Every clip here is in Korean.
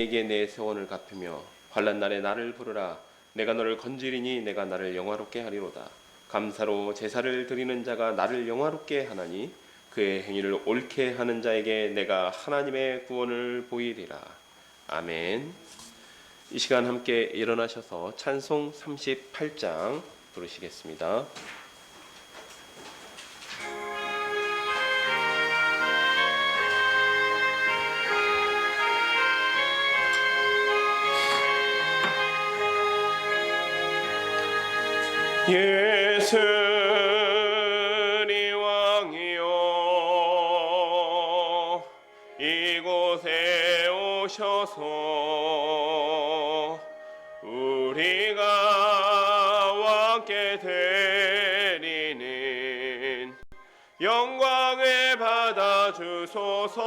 내게 내 세원을 갚으며 환난 날에 나를 부르라. 내가 너를 건지리니 내가 나를 영화롭게 하리로다. 감사로 제사를 드리는 자가 나를 영화롭게 하나니 그의 행위를 옳게 하는 자에게 내가 하나님의 구원을 보이리라. 아멘. 이 시간 함께 일어나셔서 찬송 38장 부르시겠습니다. 예수니 왕이여 이곳에 오셔서 우리가 왕께 드리는 영광을 받아 주소서.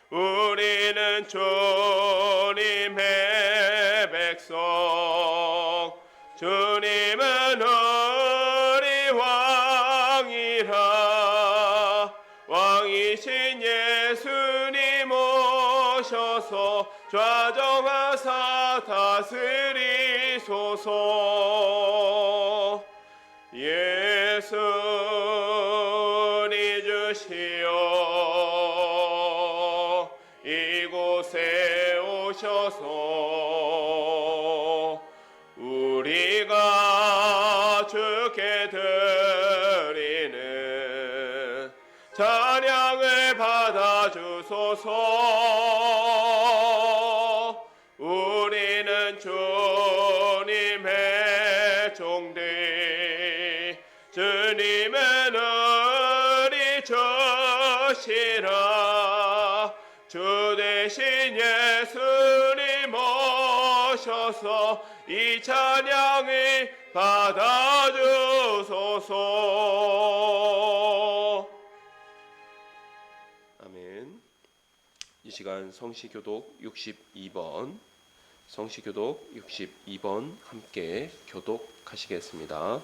우리는 주님의 백성, 주님은 우리 왕이라. 왕이신 예수님 오셔서 좌정하사 다스리소서. 예수니 주시여 이곳에 오셔서 우리가 주께 드리는 찬양을 받아 주소서. 우리는 주님의 종들, 주님은 우리 주시라. 주 대신 예수님 오셔서 이 찬양을 받아주소서. 아멘. 이 시간 성시교독 62번 성시교독 62번 함께 교독하시겠습니다.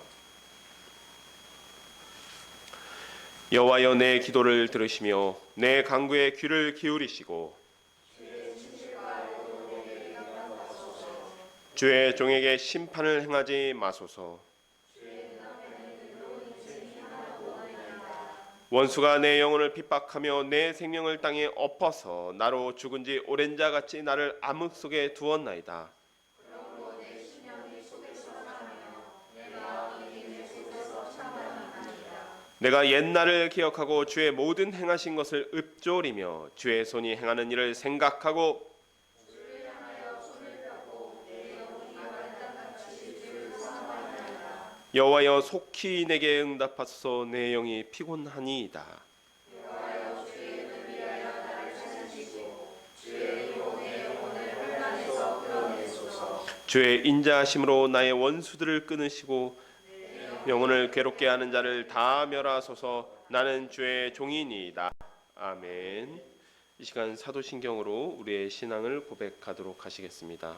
여호와여 내 기도를 들으시며 내 간구에 귀를 기울이시고 주의 종에게 심판을 행하지 마소서. 원수가 내 영혼을 핍박하며 내 생명을 땅에 엎어서 나로 죽은 지 오랜 자 같이 나를 암흑 속에 두었나이다. 내가 옛날을 기억하고 주의 모든 행하신 것을 읊조리며 주의 손이 행하는 일을 생각하고 여호와여 속히 내게 응답하소서. 내 영이 피곤하니이다. 주의 인자하심으로 나의 원수들을 끊으시고 영혼을 괴롭게 하는 자를 다 멸하소서. 나는 주의 종이니이다. 아멘. 이 시간 사도신경으로 우리의 신앙을 고백하도록 하시겠습니다.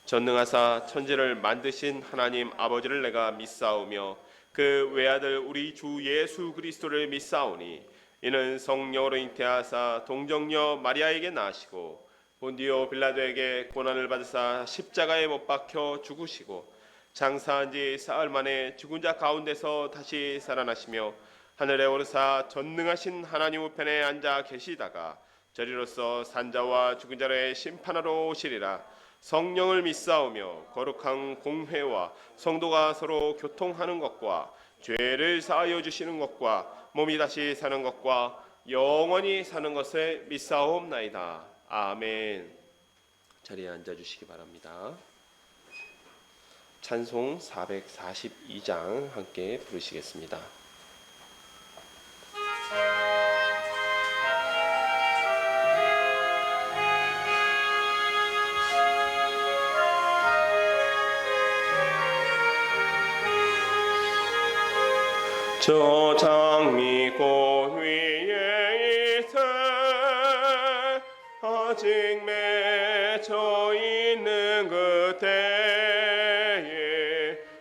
전능하사 천지를 만드신 하나님 아버지를 내가 믿사오며 그 외아들 우리 주 예수 그리스도를 믿사오니 이는 성령으로 잉태하사 동정녀 마리아에게 나시고 본디오 빌라도에게 고난을 받으사 십자가에 못 박혀 죽으시고 장사한 지 사흘 만에 죽은 자 가운데서 다시 살아나시며 하늘에 오르사 전능하신 하나님 우편에 앉아 계시다가 저리로서 산자와 죽은 자를 심판하러 오시리라. 성령을 믿사오며 거룩한 공회와 성도가 서로 교통하는 것과 죄를 사하여 주시는 것과 몸이 다시 사는 것과 영원히 사는 것을 믿사옵나이다. 아멘. 자리에 앉아주시기 바랍니다. 찬송 442장 함께 부르시겠습니다. 저 장미꽃 위에 있어 아직 맺혀 있는 그때에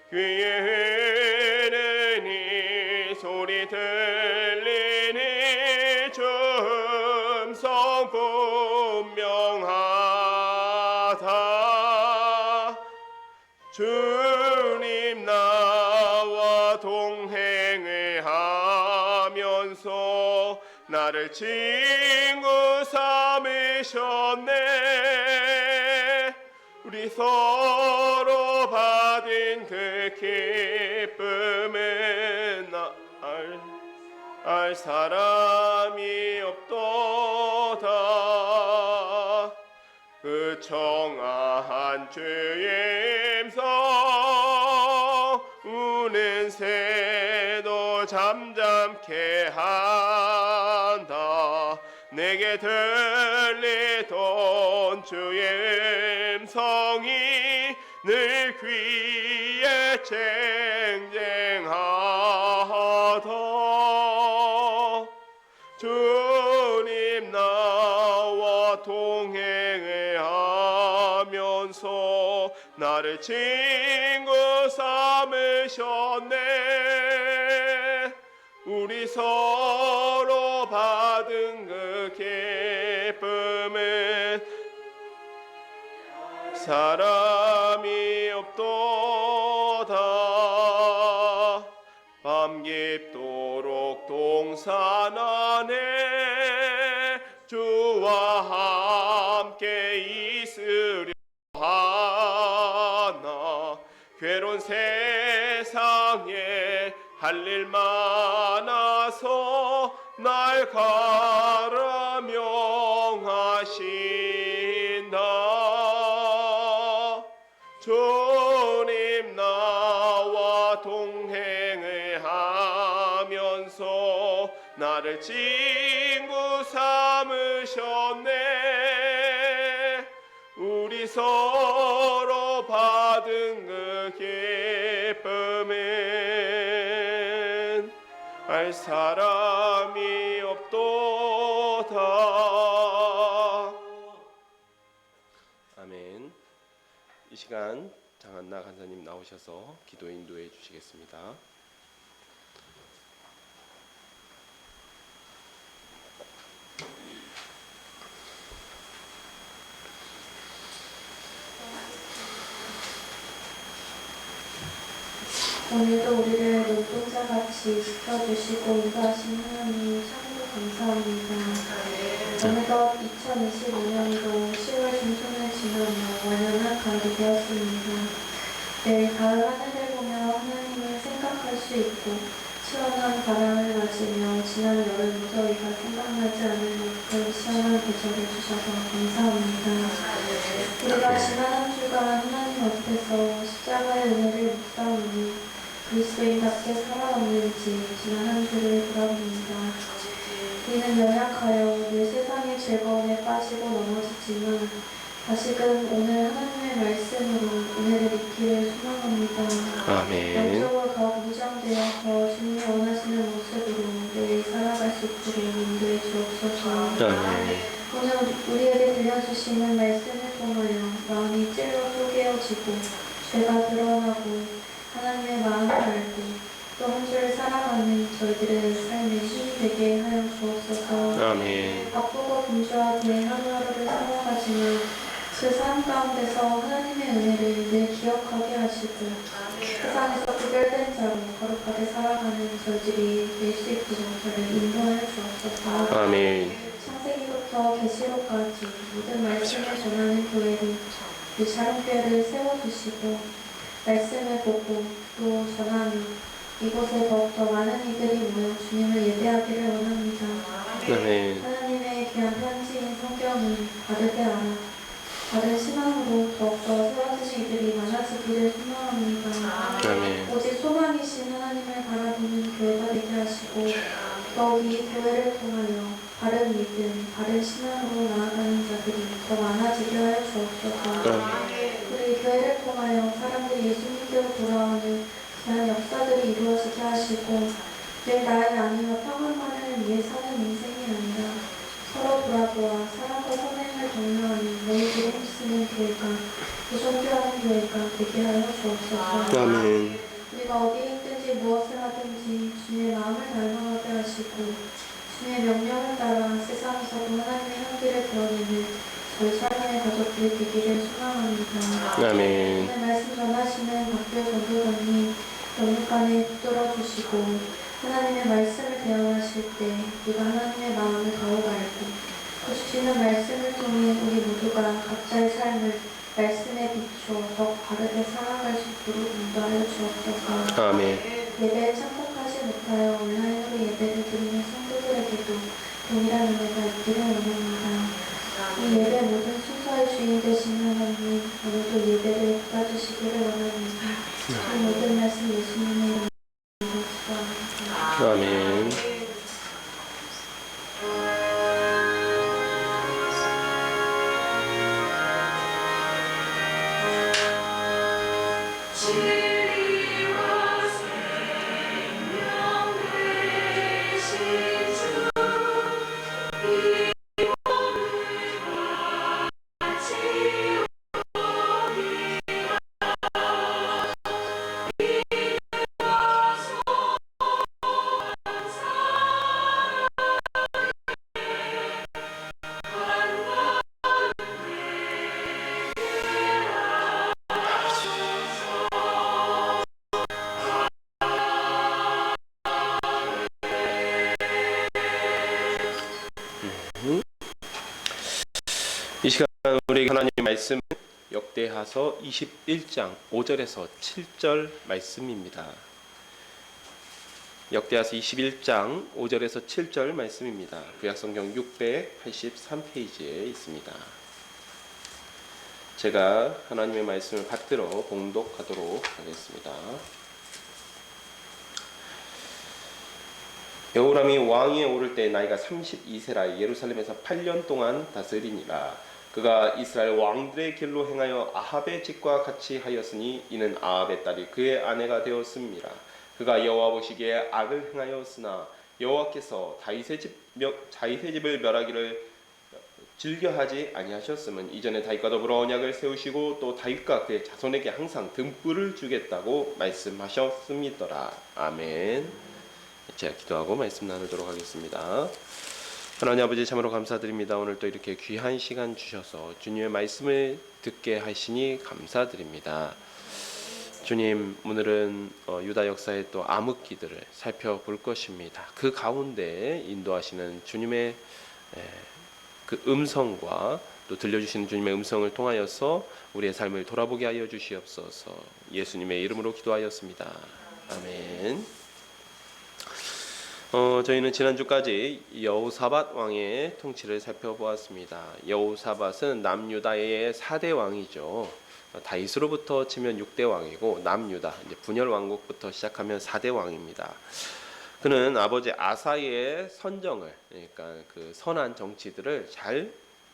귀에는 이 소리 들리니 춤 성부 분명하다. 주님 나와 동행을 하면서 나를 친구 삼으셨네. 우리 서로 받은 그 기쁨은 알 사람이 없도다. 그 청아한 주의 음성 우는 새도 잠잠케 한다. 내게 들리던 주의 음성이 늘 귀에 쟁쟁하다. 주님 나와 동행을 하면서 나를 친구 삼으셨네. 우리 서로 받은 그 기쁨은 사람이 없도다. 밤 깊도록 동산 안에 주와 함께 있으려 하나. 괴로운 세상에 할 일 많아서 날 가라 명하신다. 주님 나와 동행을 하면서 나를 친구 삼으셨네. 우리 서로 받은 그 기쁨은 알 사람이 없도다. 아멘. 이 시간 장한나 간사님 나오셔서 기도 인도해 주시겠습니다. 오늘도 우리를 눈동자같이 지켜주시고 인도하신 하나님 참으로 감사합니다. 어느덧 2025년도 10월 중순을 지나며 완연한 가을이 되었습니다. 내일 가을 하늘을 보며 하나님을 생각할 수 있고 시원한 바람을 맞으며 지난 여름 무더위가 생각나지 않을 만큼 시원한 계절을 주셔서 감사합니다. 우리가 지난 한 주간 하나님 앞에서 십자가의 은혜를 묵상하니 그리스도인답게 살아왔는지 지난 한 주를 돌아봅니다. 우리는 연약하여 늘 세상의 즐거움에 빠지고 넘어지지만 다시금 오늘 하나님의 말씀으로 은혜를 입기를 소망합니다. 아멘. 영적으로 더욱 무장되어서 주님이 원하시는 모습으로 매일 살아갈 수 있도록 인도해 주옵소서. 아멘. 오늘 우리에게 들려주시는 말씀을 통하여 마음이 찔러 쪼개어지고 죄가 드러나고 하나님의 마음을 알고 또 한 주를 살아가는 저희들의 삶에 힘이 되게 하여 주옵소서. 아멘. 바쁘고 분주하게 하루하루를 살아가지만 그 삶 가운데서 하나님의 은혜를 늘 기억하게 하시고 세상에서 구별된 자로 거룩하게 살아가는 저희들이 될 수 있도록 저를 인도하여 주옵소서. 아멘. 창세기부터 계시록까지 모든 말씀을 전하는 교회로 그 자랑교회를 세워주시고 말씀을 보고 또 전하며 이곳에 더욱더 많은 이들이 모여 주님을 예배하기를 원합니다. 아멘. 하나님의 귀한 편지인 성경을 바르게 알아 바른 신앙으로 더욱더 세워지는 이들이 많아지기를 소망합니다. 아멘. 오직 소망이신 하나님을 바라보는 교회가 되게 하시고 더욱이 교회를 통하여 바른 믿음, 바른 신앙으로 나아가는 자들이 더 많아지게 하여 주옵소서. 우리 교회를 통하여 사람들이 예수님께로 돌아오는 귀한 역사들이 이루어지게 하시고 늘 나의 안위와 평안만을 위해 사는 인생이 아니라 서로 돌아보아 사랑과 선행을 격려하는 너희들이 힘쓰는 교회가 부존교하는 교회가 되게 하여 주옵소서. 아멘. 우리가 어디에 있든지 무엇을 하든지 주님의 마음을 닮아가게 하시고 주의 명령을 따라 세상에서도 하나님의 향기를 드러내는 저희 사랑의 가족들이 되기를 소망합니다. 아멘. 오늘 말씀 전하시는 박교회 전도사님 영육간에 붙들어 주시고 하나님의 말씀을 대언하실 때 우리가 하나님의 마음을 더욱 알고 그 주시는 말씀을 통해 우리 모두가 각자의 삶을 말씀에 비추어 더 바르게 살아갈 수 있도록 인도하여 주옵소서. 아멘. 예배에 참석하지 못하여 온라인으로 예배를 드리는 성도들에게도 동일한 은혜가 있기를 원합니다. 이 예배 모든 순서의 주인 되신 하나님, 오늘도 예배를 받아주시기를 원합니다. 이 모든 말씀 예수님의 이름으로 기도합니다. 아멘. 이 시간 우리 하나님 말씀 역대하서 21장 5절에서 7절 말씀입니다. 역대하서 21장 5절에서 7절 말씀입니다. 구약성경 683페이지에 있습니다. 제가 하나님의 말씀을 받들어 봉독하도록 하겠습니다. 여호람이 왕위에 오를 때 나이가 32세라 예루살렘에서 8년 동안 다스리니라. 그가 이스라엘 왕들의 길로 행하여 아합의 집과 같이 하였으니 이는 아합의 딸이 그의 아내가 되었음이라. 그가 여호와 보시기에 악을 행하였으나 여호와께서 다윗의 집을 멸하기를 즐겨하지 아니하셨음은 이전에 다윗과 더불어 언약을 세우시고 또 다윗과 그의 자손에게 항상 등불을 주겠다고 말씀하셨음이더라. 아멘. 제가 기도하고 말씀 나누도록 하겠습니다. 하나님 아버지 참으로 감사드립니다. 오늘 또 이렇게 귀한 시간 주셔서 주님의 말씀을 듣게 하시니 감사드립니다. 주님, 오늘은 유다 역사의 또 암흑기들을 살펴볼 것입니다. 그 가운데 인도하시는 주님의 그 음성과 또 들려주시는 주님의 음성을 통하여서 우리의 삶을 돌아보게 하여 주시옵소서. 예수님의 이름으로 기도하였습니다. 아멘. 저희는 지난주까지 여호사밧 왕의 통치를 살펴보았습니다. 여호사밧은 남유다의 4대 왕이죠. 다윗으로부터 치면 6대 왕이고 남유다 이제 분열 왕국부터 시작하면 4대 왕입니다. 그는 아버지 아사의 선정을, 그러니까 그 선한 정치들을 잘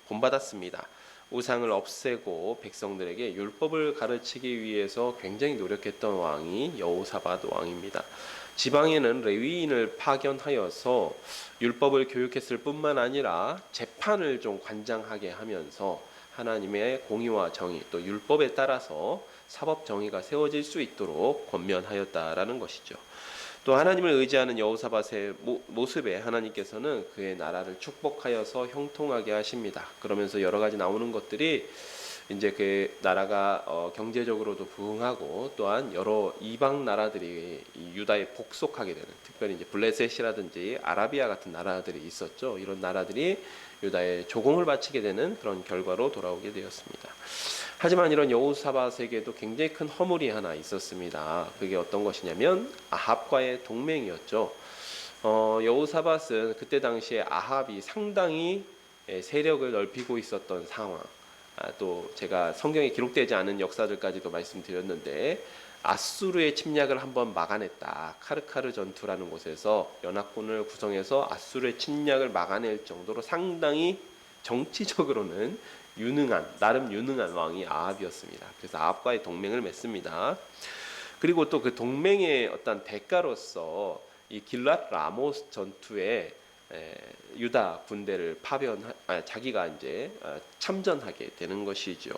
본받았습니다. 우상을 없애고 백성들에게 율법을 가르치기 위해서 굉장히 노력했던 왕이 여호사밧 왕입니다. 지방에는 레위인을 파견하여서 율법을 교육했을 뿐만 아니라 재판을 좀 관장하게 하면서 하나님의 공의와 정의 또 율법에 따라서 사법 정의가 세워질 수 있도록 권면하였다라는 것이죠. 또 하나님을 의지하는 여호사밧의 모습에 하나님께서는 그의 나라를 축복하여서 형통하게 하십니다. 그러면서 여러 가지 나오는 것들이 이제 그 나라가 경제적으로도 부흥하고 또한 여러 이방 나라들이 유다에 복속하게 되는, 특별히 이제 블레셋이라든지 아라비아 같은 나라들이 있었죠. 이런 나라들이 유다에 조공을 바치게 되는 그런 결과로 돌아오게 되었습니다. 하지만 이런 여호사밧에게도 굉장히 큰 허물이 하나 있었습니다. 그게 어떤 것이냐면 아합과의 동맹이었죠. 여호사밧은 그때 당시에 아합이 상당히 세력을 넓히고 있었던 상황, 또 제가 성경에 기록되지 않은 역사들까지도 말씀드렸는데 아수르의 침략을 한번 막아냈다. 카르카르 전투라는 곳에서 연합군을 구성해서 아수르의 침략을 막아낼 정도로 상당히 정치적으로는 나름 유능한 왕이 아합이었습니다. 그래서 아합과의 동맹을 맺습니다. 그리고 또 그 동맹의 어떤 대가로서 이 길랏 라모스 전투에 유다 군대를 자기가 이제 참전하게 되는 것이죠.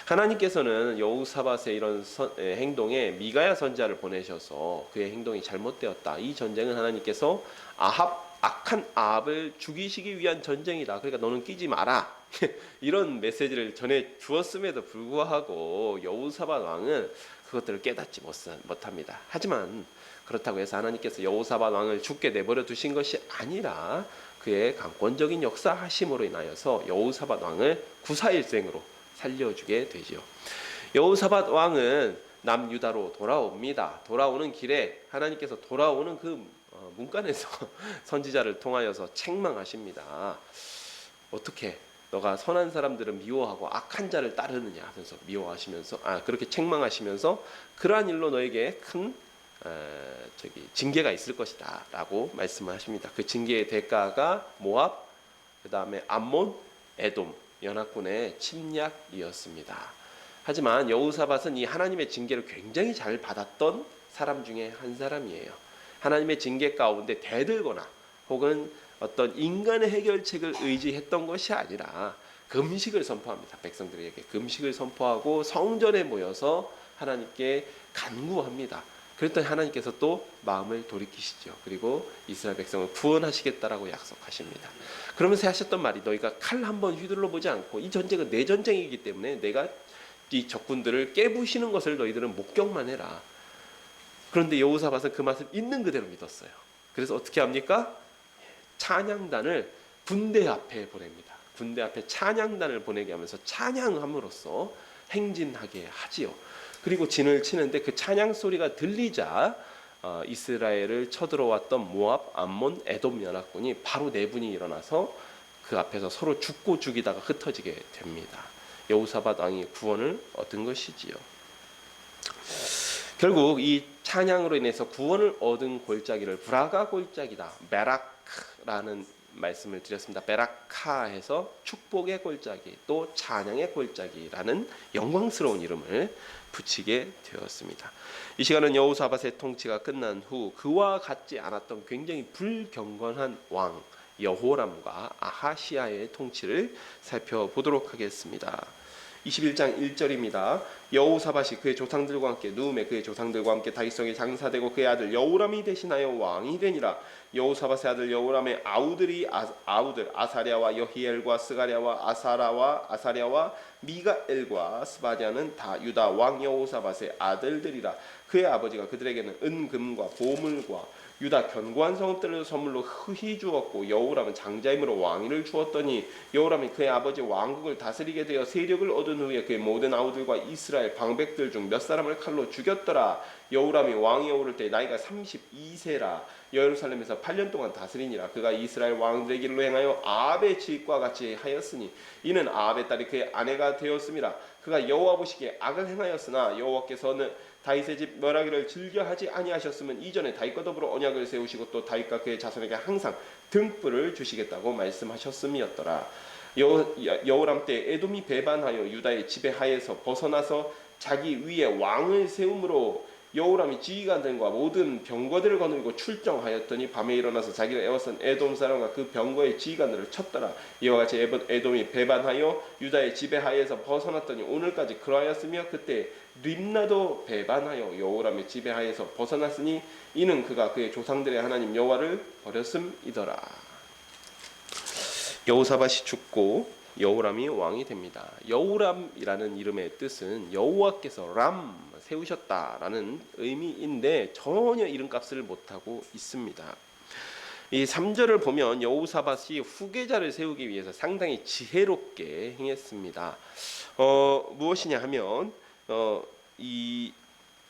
하나님께서는 여호사밧의 이런 행동에 미가야 선지자를 보내셔서 그의 행동이 잘못되었다. 이 전쟁은 하나님께서 아합 악한 아합을 죽이시기 위한 전쟁이다. 그러니까 너는 끼지 마라. 이런 메시지를 전해 주었음에도 불구하고 여호사밧 왕은 그것들을 깨닫지 못합니다. 하지만 그렇다고 해서 하나님께서 여호사밧 왕을 죽게 내버려 두신 것이 아니라 그의 강권적인 역사하심으로 인하여서 여호사밧 왕을 구사일생으로 살려주게 되지요. 여호사밧 왕은 남유다로 돌아옵니다. 돌아오는 길에 하나님께서 돌아오는 그 문간에서 선지자를 통하여서 책망하십니다. 어떻게 너가 선한 사람들은 미워하고 악한 자를 따르느냐 하면서 미워하시면서 그렇게 책망하시면서 그러한 일로 너에게 큰 징계가 있을 것이다 라고 말씀하십니다. 그 징계의 대가가 모압, 그 다음에 암몬, 에돔 연합군의 침략이었습니다. 하지만 여호사밧은 이 하나님의 징계를 굉장히 잘 받았던 사람 중에 한 사람이에요. 하나님의 징계 가운데 대들거나 혹은 어떤 인간의 해결책을 의지했던 것이 아니라 금식을 선포합니다. 백성들에게 금식을 선포하고 성전에 모여서 하나님께 간구합니다. 그랬더니 하나님께서 또 마음을 돌이키시죠. 그리고 이스라엘 백성을 구원하시겠다라고 약속하십니다. 그러면서 하셨던 말이 너희가 칼 한번 휘둘러 보지 않고 이 전쟁은 내 전쟁이기 때문에 내가 이 적군들을 깨부시는 것을 너희들은 목격만 해라. 그런데 여호사밧은 그 말씀 있는 그대로 믿었어요. 그래서 어떻게 합니까? 찬양단을 군대 앞에 보냅니다. 군대 앞에 찬양단을 보내게 하면서 찬양함으로써 행진하게 하지요. 그리고 진을 치는데 그 찬양 소리가 들리자 이스라엘을 쳐들어왔던 모압, 암몬, 에돔 연합군이 바로 내분이 일어나서 그 앞에서 서로 죽고 죽이다가 흩어지게 됩니다. 여호사밧 왕이 구원을 얻은 것이지요. 결국 이 찬양으로 인해서 구원을 얻은 골짜기를 브라가 골짜기다, 메라크라는 말씀을 드렸습니다. 베라카에서 축복의 골짜기, 또 찬양의 골짜기라는 영광스러운 이름을 붙이게 되었습니다. 이 시간은 여호사밧의 통치가 끝난 후 그와 같지 않았던 굉장히 불경건한 왕 여호람과 아하시아의 통치를 살펴보도록 하겠습니다. 21장 1절입니다. 여호사밧이 그의 조상들과 함께 누움에 그의 조상들과 함께 다윗성에 장사되고 그의 아들 여호람이 대신하여 왕이 되니라. 여호사밧의 아들 여호람의 아우들이 아우들 아사랴와 여히엘과 스가랴와 아사랴와 미가엘과 스바랴는 다 유다 왕 여호사밧의 아들들이라. 그의 아버지가 그들에게는 은금과 보물과 유다 견고한 성읍들을 선물로 흔히 주었고 여호람은 장자임으로 왕위를 주었더니 여호람이 그의 아버지 왕국을 다스리게 되어 세력을 얻은 후에 그의 모든 아우들과 이스라엘 방백들 중 몇 사람을 칼로 죽였더라. 여호람이 왕위에 오를 때 나이가 32세라. 예루살렘에서 8년 동안 다스리니라. 그가 이스라엘 왕들의 길로 행하여 아합의 지식과 같이 하였으니 이는 아합의 딸이 그의 아내가 되었음이라. 그가 여호와 보시기에 악을 행하였으나 여호와께서는 다윗의 집 멸하기를 즐겨하지 아니하셨으면 이전에 다윗과 더불어 언약을 세우시고 또 다윗과 그의 자손에게 항상 등불을 주시겠다고 말씀하셨음이었더라. 여호람 때 에돔이 배반하여 유다의 지배하에서 벗어나서 자기 위에 왕을 세움으로 여호람이 지휘관들과 모든 병거들을 거느리고 출정하였더니 밤에 일어나서 자기를 애워싼 에돔 사람과 그 병거의 지휘관들을 쳤더라. 이와 같이 에돔이 배반하여 유다의 지배하에서 벗어났더니 오늘까지 그러하였으며 그때 림나도 배반하여 여호람의 지배하에서 벗어났으니 이는 그가 그의 조상들의 하나님 여호와를 버렸음이더라. 여호사밧이 죽고 여호람이 왕이 됩니다. 여호람이라는 이름의 뜻은 여호와께서 람 세우셨다라는 의미인데 전혀 이름값을 못하고 있습니다. 이 3절을 보면 여호사밧이 후계자를 세우기 위해서 상당히 지혜롭게 행했습니다. 무엇이냐 하면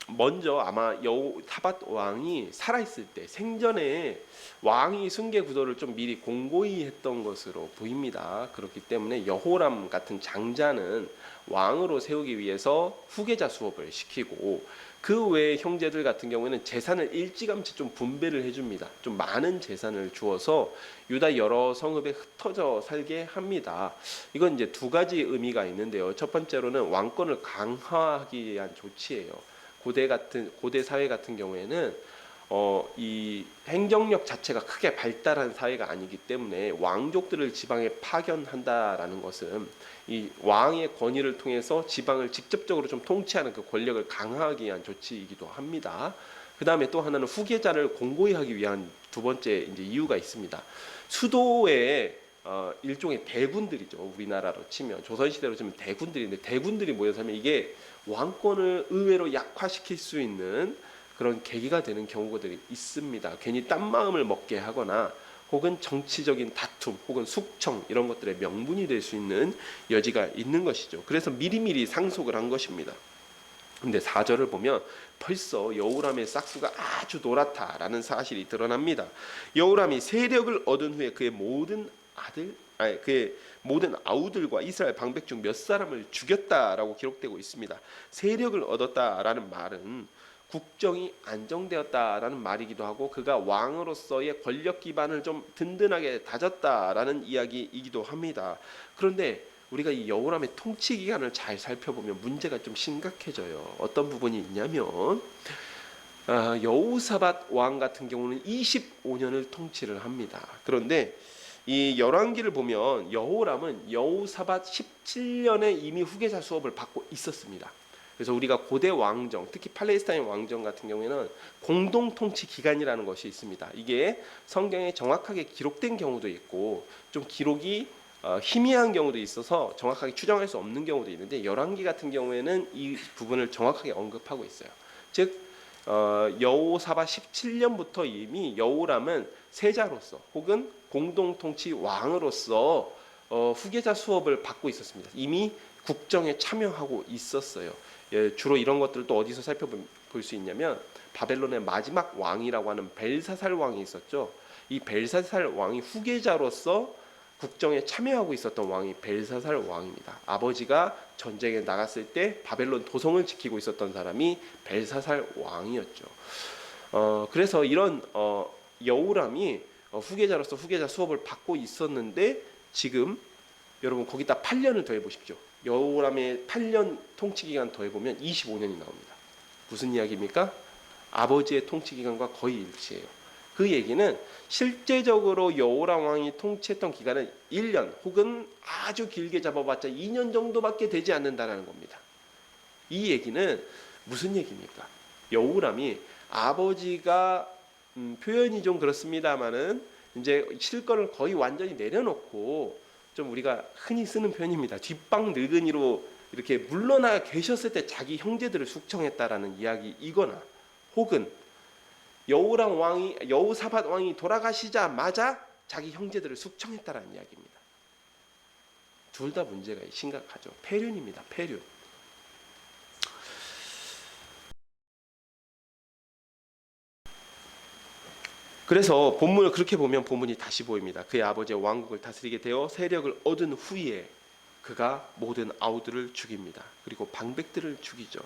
먼저 아마 여호사밧 왕이 살아있을 때 생전에 왕이 승계 구도를 좀 미리 공고히 했던 것으로 보입니다. 그렇기 때문에 여호람 같은 장자는 왕으로 세우기 위해서 후계자 수업을 시키고 그 외의 형제들 같은 경우에는 재산을 일찌감치 좀 분배를 해줍니다. 좀 많은 재산을 주어서 유다 여러 성읍에 흩어져 살게 합니다. 이건 이제 두 가지 의미가 있는데요. 첫 번째로는 왕권을 강화하기 위한 조치예요. 고대 사회 같은 경우에는 이 행정력 자체가 크게 발달한 사회가 아니기 때문에 왕족들을 지방에 파견한다라는 것은 이 왕의 권위를 통해서 지방을 직접적으로 좀 통치하는 그 권력을 강화하기 위한 조치이기도 합니다. 그 다음에 또 하나는 후계자를 공고히 하기 위한 두 번째 이제 이유가 있습니다. 수도에 일종의 대군들이죠. 우리나라로 치면 조선시대로 치면 대군들인데, 대군들이 모여서 하면 이게 왕권을 의외로 약화시킬 수 있는 그런 계기가 되는 경우들이 있습니다. 괜히 딴 마음을 먹게 하거나 혹은 정치적인 다툼 혹은 숙청 이런 것들의 명분이 될 수 있는 여지가 있는 것이죠. 그래서 미리미리 상속을 한 것입니다. 근데 4절을 보면 벌써 여호람의 싹수가 아주 노랗다라는 사실이 드러납니다. 여호람이 세력을 얻은 후에 그의 모든 아우들과 이스라엘 방백 중 몇 사람을 죽였다라고 기록되고 있습니다. 세력을 얻었다라는 말은 국정이 안정되었다라는 말이기도 하고, 그가 왕으로서의 권력 기반을 좀 든든하게 다졌다라는 이야기이기도 합니다. 그런데 우리가 이 여호람의 통치 기간을 잘 살펴보면 문제가 좀 심각해져요. 어떤 부분이 있냐면 여호사밧 왕 같은 경우는 25년을 통치를 합니다. 그런데 이 열왕기를 보면 여호람은 여호사밧 17년에 이미 후계자 수업을 받고 있었습니다. 그래서 우리가 고대 왕정, 특히 팔레스타인 왕정 같은 경우에는 공동 통치 기간이라는 것이 있습니다. 이게 성경에 정확하게 기록된 경우도 있고 좀 기록이 희미한 경우도 있어서 정확하게 추정할 수 없는 경우도 있는데, 열왕기 같은 경우에는 이 부분을 정확하게 언급하고 있어요. 즉 여호사밧 17년부터 이미 여호람은 세자로서 혹은 공동통치 왕으로서 후계자 수업을 받고 있었습니다. 이미 국정에 참여하고 있었어요. 예, 주로 이런 것들을 또 어디서 살펴볼 수 있냐면 바벨론의 마지막 왕이라고 하는 벨사살 왕이 있었죠. 이 벨사살 왕이 후계자로서 국정에 참여하고 있었던 왕이 벨사살 왕입니다. 아버지가 전쟁에 나갔을 때 바벨론 도성을 지키고 있었던 사람이 벨사살 왕이었죠. 그래서 이런 여호람이 후계자로서 후계자 수업을 받고 있었는데, 지금 여러분 거기다 8년을 더해 보십시오. 여호람의 8년 통치 기간 더해 보면 25년이 나옵니다. 무슨 이야기입니까? 아버지의 통치 기간과 거의 일치해요. 그 얘기는 실제적으로 여호람 왕이 통치했던 기간은 1년 혹은 아주 길게 잡아봤자 2년 정도밖에 되지 않는다는 겁니다. 이 얘기는 무슨 얘기입니까? 여호람이 아버지가 표현이 좀 그렇습니다만은 이제 실권을 거의 완전히 내려놓고, 좀 우리가 흔히 쓰는 표현입니다. 뒷방 늙은이로 이렇게 물러나 계셨을 때 자기 형제들을 숙청했다라는 이야기이거나, 혹은 여호사밧 왕이 돌아가시자마자 자기 형제들을 숙청했다라는 이야기입니다. 둘 다 문제가 심각하죠. 폐륜입니다. 폐륜. 그래서 본문을 그렇게 보면 본문이 다시 보입니다. 그의 아버지의 왕국을 다스리게 되어 세력을 얻은 후에 그가 모든 아우들을 죽입니다. 그리고 방백들을 죽이죠.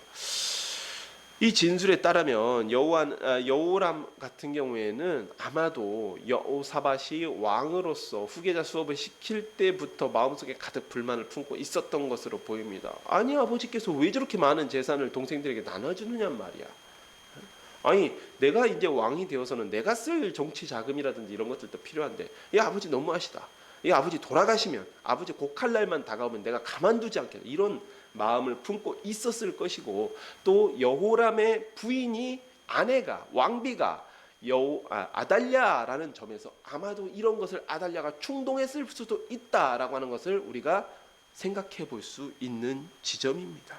이 진술에 따르면 여호람 같은 경우에는 아마도 여호사밧이 왕으로서 후계자 수업을 시킬 때부터 마음속에 가득 불만을 품고 있었던 것으로 보입니다. 아니, 아버지께서 왜 저렇게 많은 재산을 동생들에게 나눠주느냔 말이야. 아니, 내가 이제 왕이 되어서는 내가 쓸 정치 자금이라든지 이런 것들도 필요한데, 이 아버지 너무하시다. 이 아버지 돌아가시면, 아버지 곡할 날만 다가오면 내가 가만두지 않겠다. 이런 마음을 품고 있었을 것이고, 또 여호람의 부인이, 아내가, 왕비가 아달랴라는 점에서 아마도 이런 것을 아달랴가 충동했을 수도 있다라고 하는 것을 우리가 생각해 볼 수 있는 지점입니다.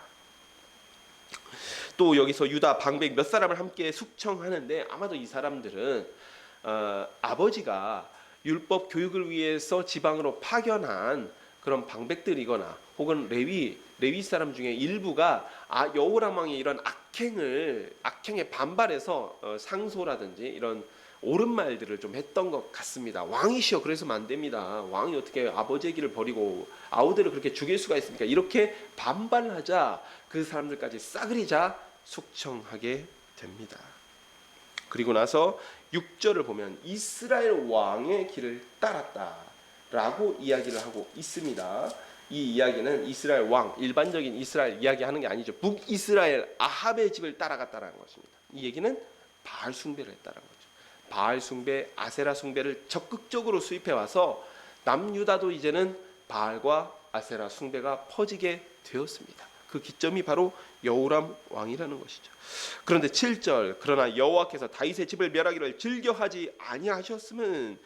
또 여기서 유다 방백 몇 사람을 함께 숙청하는데, 아마도 이 사람들은 아버지가 율법 교육을 위해서 지방으로 파견한 그런 방백들이거나, 혹은 레위 사람 중에 일부가 여호람 왕의 이런 악행에 반발해서 상소라든지 이런 옳은 말들을 좀 했던 것 같습니다. 왕이시여 그래서는 안 됩니다. 왕이 어떻게 아버지의 길을 버리고 아우들을 그렇게 죽일 수가 있습니까? 이렇게 반발하자 그 사람들까지 싸그리자 숙청하게 됩니다. 그리고 나서 6절을 보면 이스라엘 왕의 길을 따랐다라고 이야기를 하고 있습니다. 이 이야기는 이스라엘 왕, 일반적인 이스라엘 이야기하는 게 아니죠. 북이스라엘 아합의 집을 따라갔다는 것입니다. 이 얘기는 바알 숭배를 했다는 거죠. 바알 숭배, 아세라 숭배를 적극적으로 수입해 와서 남유다도 이제는 바알과 아세라 숭배가 퍼지게 되었습니다. 그 기점이 바로 여호람 왕이라는 것이죠. 그런데 7절 그러나 여호와께서 다윗의 집을 멸하기를 즐겨하지 아니하셨으면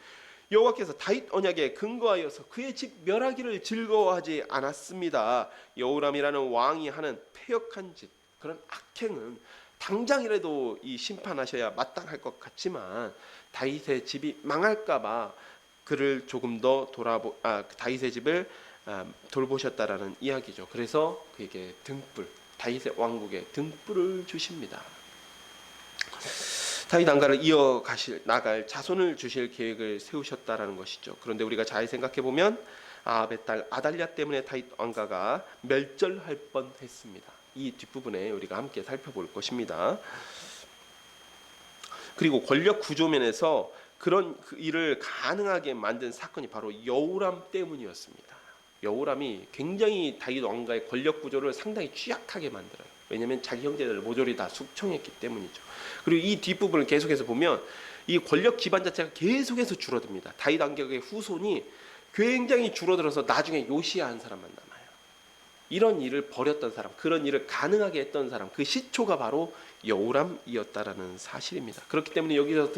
여호와께서 다윗 언약에 근거하여서 그의 집 멸하기를 즐거워하지 않았습니다. 여호람이라는 왕이 하는 패역한 짓, 그런 악행은 당장이라도 이 심판하셔야 마땅할 것 같지만 다윗의 집이 망할까봐 그를 조금 더 다윗의 집을 돌보셨다라는 이야기죠. 그래서 그에게 등불, 다윗의 왕국에 등불을 주십니다. 다윗 왕가를 나갈 자손을 주실 계획을 세우셨다라는 것이죠. 그런데 우리가 잘 생각해 보면 아합의 딸 아달랴 때문에 다윗 왕가가 멸절할 뻔했습니다. 이 뒷부분에 우리가 함께 살펴볼 것입니다. 그리고 권력 구조면에서 그런 일을 가능하게 만든 사건이 바로 여호람 때문이었습니다. 여호람이 굉장히 다윗 왕가의 권력 구조를 상당히 취약하게 만들어요. 왜냐하면 자기 형제들을 모조리 다 숙청했기 때문이죠. 그리고 이 뒷부분을 계속해서 보면 이 권력 기반 자체가 계속해서 줄어듭니다. 다윗 왕가의 후손이 굉장히 줄어들어서 나중에 요시야 한 사람만 남아요. 이런 일을 벌였던 사람, 그런 일을 가능하게 했던 사람, 그 시초가 바로 여호람이었다라는 사실입니다. 그렇기 때문에 여기서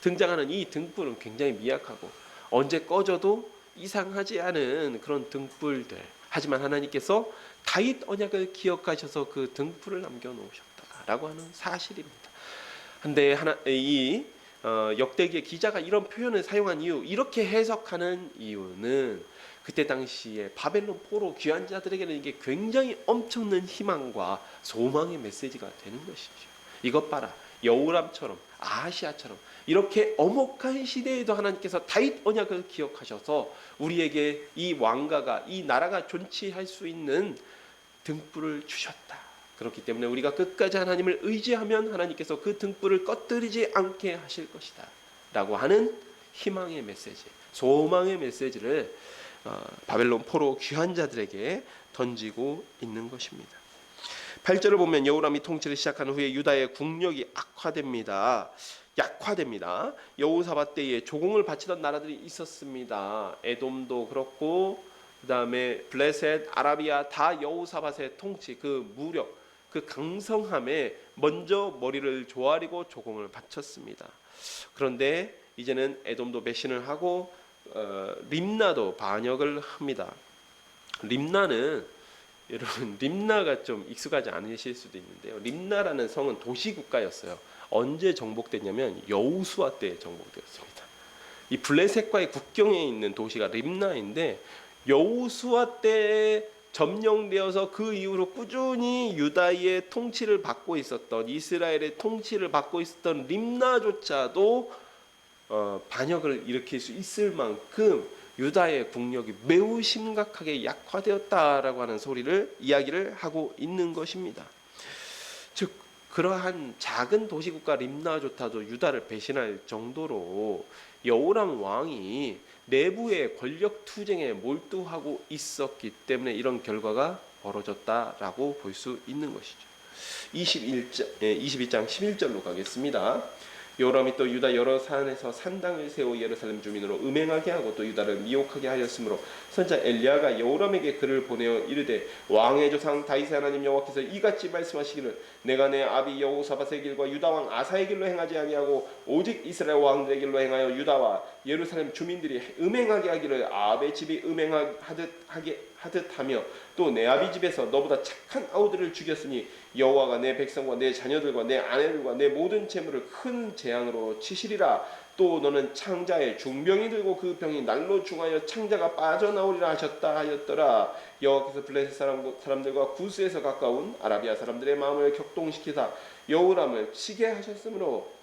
등장하는 이 등불은 굉장히 미약하고 언제 꺼져도 이상하지 않은 그런 등불들. 하지만 하나님께서 다윗 언약을 기억하셔서 그 등불을 남겨놓으셨다라고 하는 사실입니다. 근데 역대기의 기자가 이런 표현을 사용한 이유, 이렇게 해석하는 이유는 그때 당시에 바벨론 포로 귀환 자들에게는 이게 굉장히 엄청난 희망과 소망의 메시지가 되는 것이죠. 이것 봐라, 여호람처럼 아하시아처럼 이렇게 엄혹한 시대에도 하나님께서 다윗 언약을 기억하셔서 우리에게 이 왕가가, 이 나라가 존치할 수 있는 등불을 주셨다. 그렇기 때문에 우리가 끝까지 하나님을 의지하면 하나님께서 그 등불을 꺼뜨리지 않게 하실 것이다 라고 하는 희망의 메시지, 소망의 메시지를 바벨론 포로 귀환 자들에게 던지고 있는 것입니다. 8절을 보면 여호람이 통치를 시작한 후에 유다의 국력이 약화됩니다. 여호사밧 때에 조공을 바치던 나라들이 있었습니다. 에돔도 그렇고 그 다음에 블레셋, 아라비아 다 여호사밧의 통치, 그 무력, 그 강성함에 먼저 머리를 조아리고 조공을 바쳤습니다. 그런데 이제는 에돔도 배신을 하고 림나도 반역을 합니다. 림나는 여러분 림나가 좀 익숙하지 않으실 수도 있는데요. 림나라는 성은 도시국가였어요. 언제 정복됐냐면 여호수아 때 정복되었습니다. 이 블레셋과의 국경에 있는 도시가 림나인데 여호수아 때 점령되어서 그 이후로 꾸준히 유다의 통치를 받고 있었던, 이스라엘의 통치를 받고 있었던 림나조차도 반역을 일으킬 수 있을 만큼 유다의 국력이 매우 심각하게 약화되었다라고 하는 이야기를 하고 있는 것입니다. 즉 그러한 작은 도시국가 림나조차도 유다를 배신할 정도로 여호람 왕이 내부의 권력 투쟁에 몰두하고 있었기 때문에 이런 결과가 벌어졌다라고 볼 수 있는 것이죠. 22장 11절로 가겠습니다. 여호람이 또 유다 여러 산에서 산당을 세워 예루살렘 주민으로 음행하게 하고 또 유다를 미혹하게 하였으므로 선지자 엘리야가 여호람에게 글을 보내어 이르되 왕의 조상 다윗의 하나님 여호와께서 이같이 말씀하시기를 내가 내 아비 여호사밧의 길과 유다 왕 아사의 길로 행하지 아니하고 오직 이스라엘 왕들의 길로 행하여 유다와 예루살렘 주민들이 음행하게 하기를 아합의 집이 음행하듯 하며 또 내 아비 집에서 너보다 착한 아우들을 죽였으니 여호와가 내 백성과 내 자녀들과 내 아내들과 내 모든 재물을 큰 재앙으로 치시리라. 또 너는 창자에 중병이 들고 그 병이 날로 중하여 창자가 빠져나오리라 하셨다 하였더라. 여호와께서 블레셋 사람들과 구스에서 가까운 아라비아 사람들의 마음을 격동시키사 여호람을 치게 하셨으므로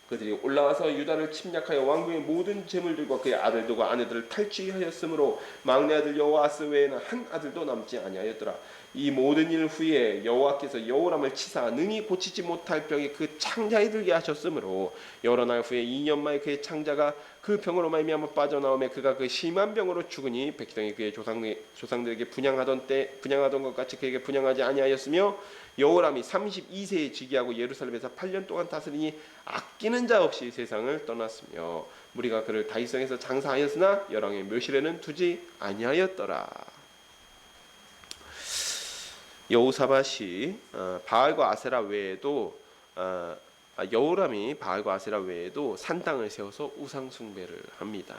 그들이 올라와서 유다를 침략하여 왕궁의 모든 재물들과 그의 아들들과 아내들을 탈취하였으므로 막내 아들 여호아스 외에는 한 아들도 남지 아니하였더라. 이 모든 일 후에 여호와께서 여호람을 치사 능히 고치지 못할 병이 그 창자에 들게 하셨으므로 여러 날 후에 2년 만에 그의 창자가 그 병으로 말미암아 빠져나오매 그가 그 심한 병으로 죽으니 백성이 그의 조상들에게 분양하던 것 같이 그에게 분양하지 아니하였으며 여호람이 32세에 즉위하고 예루살렘에서 8년 동안 다스리니 아끼는 자 없이 세상을 떠났으며 무리가 그를 다윗성에서 장사하였으나 열왕의 묘실에는 두지 아니하였더라. 여호사밧이 바알과 아세라 외에도 여호람이 바알과 아세라 외에도 산당을 세워서 우상 숭배를 합니다.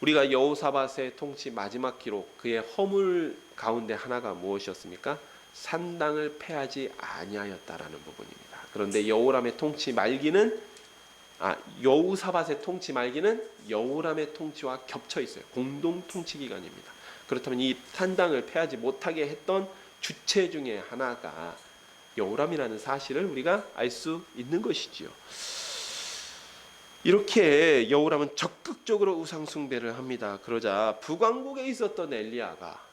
우리가 여호사밧의 통치 마지막 기록, 그의 허물 가운데 하나가 무엇이었습니까? 산당을 폐하지 아니하였다라는 부분입니다. 그런데 여호람의 통치 말기는 여호사밧의 통치 말기는 여호람의 통치와 겹쳐 있어요. 공동 통치 기간입니다. 그렇다면 이 산당을 폐하지 못하게 했던 주체 중에 하나가 여호람이라는 사실을 우리가 알 수 있는 것이지요. 이렇게 여호람은 적극적으로 우상 숭배를 합니다. 그러자 북왕국에 있었던 엘리야가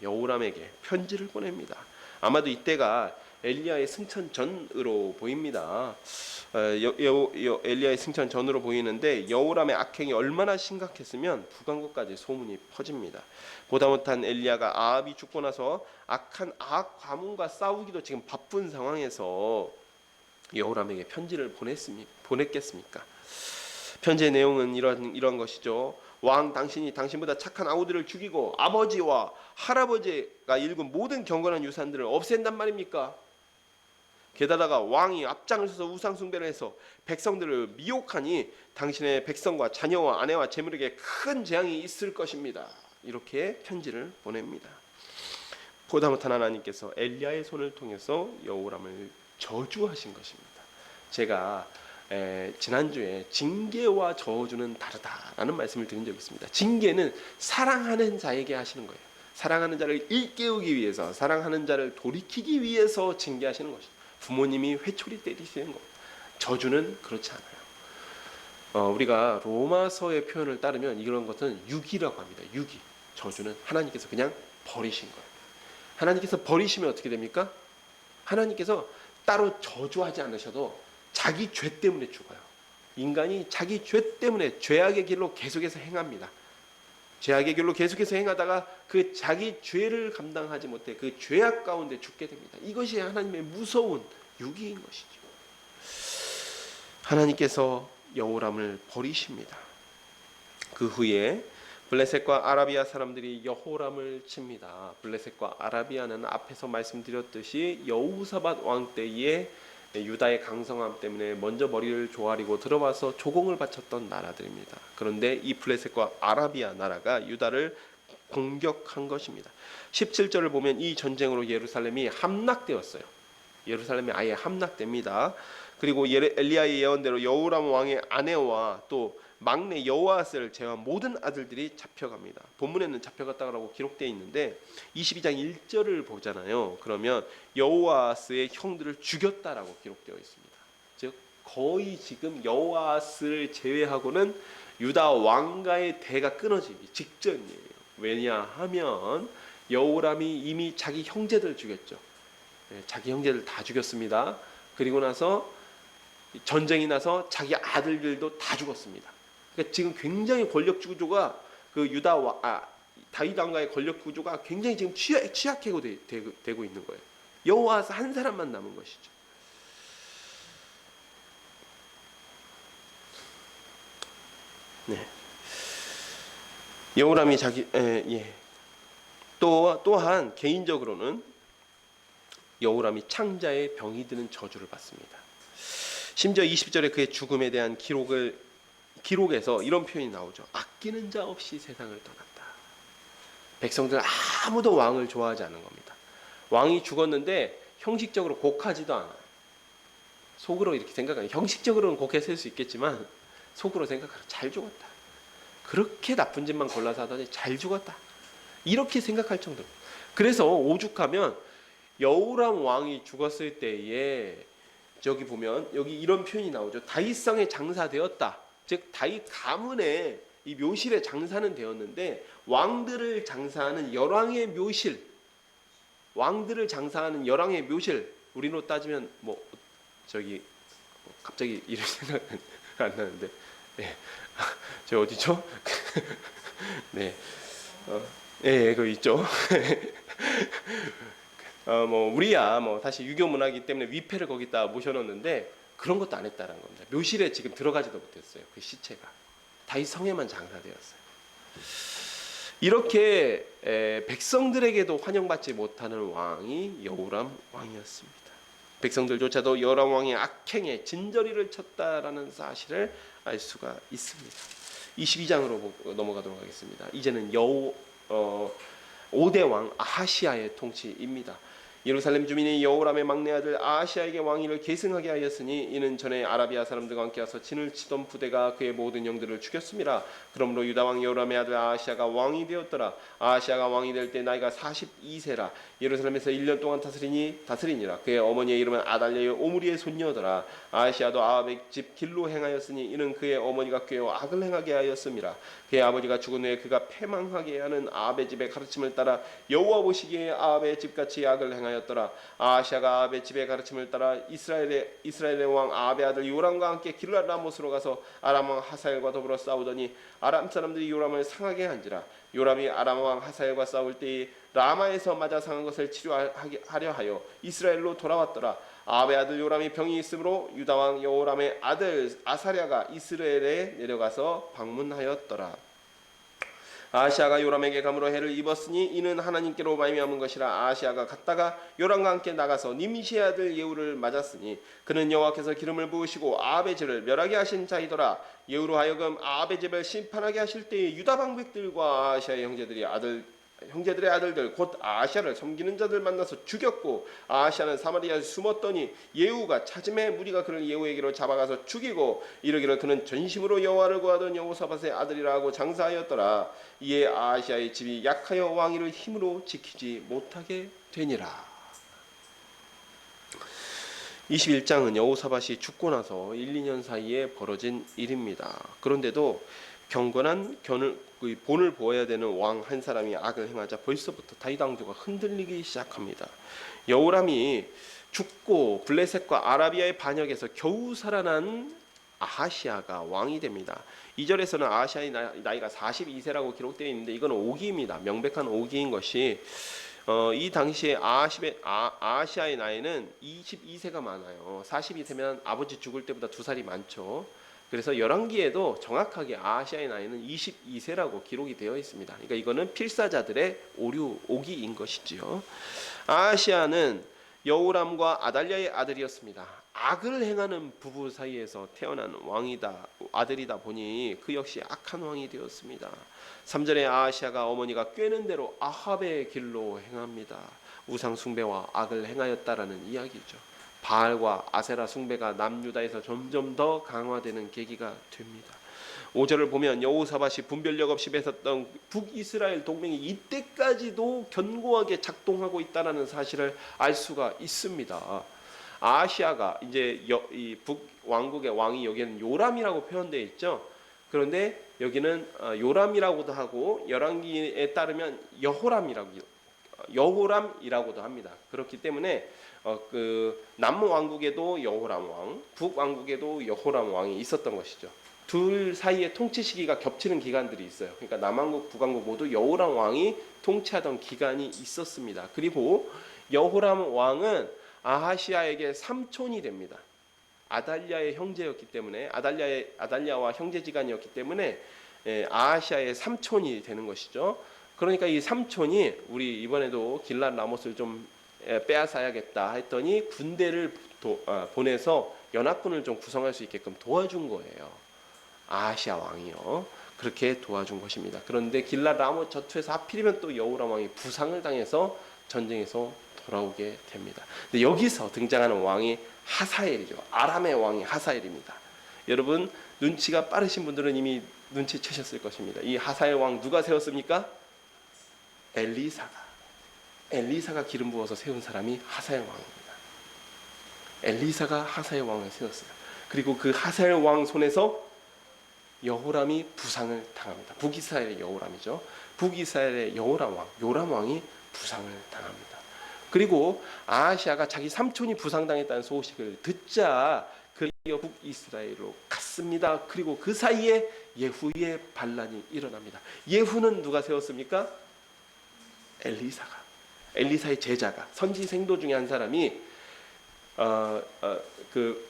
여호람에게 편지를 보냅니다. 아마도 이때가 엘리야의 승천 전으로 보입니다. 엘리야의 승천 전으로 보이는데 여호람의 악행이 얼마나 심각했으면 북왕국까지 소문이 퍼집니다. 보다 못한 엘리야가 아합이 죽고 나서 악한 아합 가문과 싸우기도 지금 바쁜 상황에서 여호람에게 편지를 보냈겠습니까? 편지의 내용은 이러한 것이죠. 왕, 당신이 당신보다 착한 아우들을 죽이고 아버지와 할아버지가 일군 모든 경건한 유산들을 없앤단 말입니까? 게다가 왕이 앞장을 서서 우상 숭배를 해서 백성들을 미혹하니 당신의 백성과 자녀와 아내와 재물에게 큰 재앙이 있을 것입니다. 이렇게 편지를 보냅니다. 보다 못한 하나님께서 엘리야의 손을 통해서 여호람을 저주하신 것입니다. 제가 지난주에 징계와 저주는 다르다라는 말씀을 드린 적이 있습니다. 징계는 사랑하는 자에게 하시는 거예요. 사랑하는 자를 일깨우기 위해서, 사랑하는 자를 돌이키기 위해서 징계하시는 것이죠. 부모님이 회초리 때리시는 겁니다. 저주는 그렇지 않아요. 우리가 로마서의 표현을 따르면 이런 것은 유기라고 합니다. 유기. 저주는 하나님께서 그냥 버리신 거예요. 하나님께서 버리시면 어떻게 됩니까? 하나님께서 따로 저주하지 않으셔도 자기 죄 때문에 죽어요. 인간이 자기 죄 때문에 죄악의 길로 계속해서 행합니다. 죄악의 길로 계속해서 행하다가 그 자기 죄를 감당하지 못해 그 죄악 가운데 죽게 됩니다. 이것이 하나님의 무서운 유기인 것이죠. 하나님께서 여호람을 버리십니다. 그 후에 블레셋과 아라비아 사람들이 여호람을 칩니다. 블레셋과 아라비아는 앞에서 말씀드렸듯이 여호사밧 왕 때에 유다의 강성함 때문에 먼저 머리를 조아리고 들어와서 조공을 바쳤던 나라들입니다. 그런데 이 블레셋과 아라비아 나라가 유다를 공격한 것입니다. 17절을 보면 이 전쟁으로 예루살렘이 함락되었어요. 예루살렘이 아예 함락됩니다. 그리고 엘리야의 예언대로 여호람 왕의 아내와 또 막내 여호아스를 제외한 모든 아들들이 잡혀갑니다. 본문에는 잡혀갔다고 기록되어 있는데 22장 1절을 보잖아요. 그러면 여호아스의 형들을 죽였다라고 기록되어 있습니다. 즉 거의 지금 여호아스를 제외하고는 유다 왕가의 대가 끊어지기 직전이에요. 왜냐하면 여호람이 이미 자기 형제들 죽였죠. 자기 형제들 다 죽였습니다. 그리고 나서 전쟁이 나서 자기 아들들도 다 죽었습니다. 그러니까 지금 굉장히 권력 구조가 그 다윗 왕가의 권력 구조가 굉장히 지금 취약하고 되고 있는 거예요. 여호아스 한 사람만 남은 것이죠. 네. 여호람이 또한 개인적으로는 여호람이 창자의 병이 드는 저주를 받습니다. 심지어 20절에 그의 죽음에 대한 기록에서 이런 표현이 나오죠. 아끼는 자 없이 세상을 떠났다. 백성들 아무도 왕을 좋아하지 않는 겁니다. 왕이 죽었는데 형식적으로 곡하지도 않아요. 속으로 이렇게 생각하는, 형식적으로는 곡했을 수 있겠지만 속으로 생각하는, 잘 죽었다. 그렇게 나쁜 짓만 골라서 하더니 잘 죽었다. 이렇게 생각할 정도로. 그래서 오죽하면 여호람 왕이 죽었을 때에 저기 보면 여기 이런 표현이 나오죠. 다윗성에 장사되었다. 즉 다윗 가문에 이 묘실에 장사는 되었는데 왕들을 장사하는 열왕의 묘실, 왕들을 장사하는 열왕의 묘실, 우리로 따지면 갑자기 이런 생각은 안 나는데, 네. 저 어디죠? 네, 그거 있죠. 우리야 사실 유교 문화이기 때문에 위패를 거기다 모셔놓는데 그런 것도 안 했다라는 겁니다. 묘실에 지금 들어가지도 못했어요. 그 시체가 다윗 성에만 장사되었어요. 이렇게 백성들에게도 환영받지 못하는 왕이 여호람 왕이었습니다. 백성들조차도 여호람 왕의 악행에 진저리를 쳤다라는 사실을 알 수가 있습니다. 22장으로 넘어가도록 하겠습니다. 이제는 5대 왕 아하시아의 통치입니다. 예루살렘 주민이 여호람의 막내 아들 아하시아에게 왕위를 계승하게 하였으니 이는 전에 아라비아 사람들과 함께 와서 진을 치던 부대가 그의 모든 영들을 죽였습니다. 그러므로 유다 왕 여호람의 아들 아하시아가 왕이 되었더라. 아하시아가 왕이 될 때 나이가 42세라. 예루살렘에서 1년 동안 다스리니라. 그의 어머니의 이름은 아달랴의 오므리의 손녀더라. 아하시아도 아합의 집 길로 행하였으니 이는 그의 어머니가 꾀어 악을 행하게 하였음이라. 그의 아버지가 죽은 후에 그가 패망하게 하는 아합의 집의 가르침을 따라 여호와 보시기에 아합의 집같이 악을 행하였더라. 아하시아가 아합의 집의 가르침을 따라 이스라엘의 왕 아합의 아들 요람과 함께 길랏 라못으로 가서 아람 왕 하사엘과 더불어 싸우더니 아람 사람들이 요람을 상하게 한지라. 요람이 아람 왕 하사엘과 싸울 때에 라마에서 맞아 상한 것을 치료하려 하여 이스라엘로 돌아왔더라. 아합의 아들 요람이 병이 있으므로 유다 왕 여호람의 아들 아사랴가 이스라엘에 내려가서 방문하였더라. 아하시아가 요람에게 감으로 해를 입었으니 이는 하나님께로 말미암은 것이라. 아하시아가 갔다가 요람과 함께 나가서 님시의 아들 예후를 맞았으니 그는 여호와께서 기름을 부으시고 아합의 죄를 멸하게 하신 자이더라. 예후로 하여금 아합의 죄를 심판하게 하실 때에 유다 방백들과 아하시아의 형제들의 아들들 곧 아하시아를 섬기는 자들 만나서 죽였고 아하시아는 사마리아에 숨었더니 예후가 찾음에 무리가 그를 예후에게로 잡아가서 죽이고 이르기를 그는 전심으로 여호와를 구하던 여호사밧의 아들이라 하고 장사하였더라. 이에 아하시아의 집이 약하여 왕위를 힘으로 지키지 못하게 되니라. 21장은 여호사밧이 죽고 나서 1, 2년 사이에 벌어진 일입니다. 그런데도 경건한 본을 보아야 되는 왕 한 사람이 악을 행하자 벌써부터 다윗 왕조가 흔들리기 시작합니다. 여호람이 죽고 블레셋과 아라비아의 반역에서 겨우 살아난 아하시아가 왕이 됩니다. 2절에서는 아하시아의 나이가 42세라고 기록되어 있는데 이건 오기입니다. 명백한 오기인 것이 이 당시에 아하시아의 나이는 22세가 많아요. 42세면 아버지 죽을 때보다 2살이 많죠. 그래서 열왕기에도 정확하게 아하시아의 나이는 22세라고 기록이 되어 있습니다. 그러니까 이거는 필사자들의 오기인 것이지요. 아하시아는 여호람과 아달랴의 아들이었습니다. 악을 행하는 부부 사이에서 태어난 아들이다 보니 그 역시 악한 왕이 되었습니다. 3절에 아하시아가 어머니가 꾀는 대로 아합의 길로 행합니다. 우상 숭배와 악을 행하였다라는 이야기죠. 바알과 아세라 숭배가 남유다에서 점점 더 강화되는 계기가 됩니다. 5절을 보면 여호사밧이 분별력 없이 맺었던 북이스라엘 동맹이 이때까지도 견고하게 작동하고 있다는 사실을 알 수가 있습니다. 아하시아가 이제 이 북왕국의 왕이 여기는 요람이라고 표현되어 있죠. 그런데 여기는 요람이라고도 하고 열왕기에 따르면 여호람이라고도 합니다. 그렇기 때문에 그 남왕국에도 여호람 왕, 북왕국에도 여호람 왕이 있었던 것이죠. 둘 사이에 통치 시기가 겹치는 기간들이 있어요. 그러니까 남왕국, 북왕국 모두 여호람 왕이 통치하던 기간이 있었습니다. 그리고 여호람 왕은 아하시아에게 삼촌이 됩니다. 아달랴의 형제였기 때문에 아달랴와 형제지간이었기 때문에 아하시아의 삼촌이 되는 것이죠. 그러니까 이 삼촌이 우리 이번에도 길랏 라못을 좀 빼앗아야겠다 했더니 군대를 보내서 연합군을 좀 구성할 수 있게끔 도와준 거예요. 아하시아 왕이요. 그렇게 도와준 것입니다. 그런데 길랏 라못 전투에서 하필이면 또 여호람 왕이 부상을 당해서 전쟁에서 돌아오게 됩니다. 근데 여기서 등장하는 왕이 하사엘이죠. 아람의 왕이 하사엘입니다. 여러분 눈치가 빠르신 분들은 이미 눈치채셨을 것입니다. 이 하사엘 왕 누가 세웠습니까? 엘리사가 기름 부어서 세운 사람이 하사엘 왕입니다. 엘리사가 하사엘 왕을 세웠어요. 그리고 그 하사엘 왕 손에서 여호람이 부상을 당합니다. 북이스라엘의 여호람이죠. 북이스라엘의 요람 왕이 부상을 당합니다. 그리고 아하시아가 자기 삼촌이 부상당했다는 소식을 듣자 그리어 북이스라엘로 갔습니다. 그리고 그 사이에 예후의 반란이 일어납니다. 예후는 누가 세웠습니까? 엘리사의 제자가, 선지 생도 중에 한 사람이 그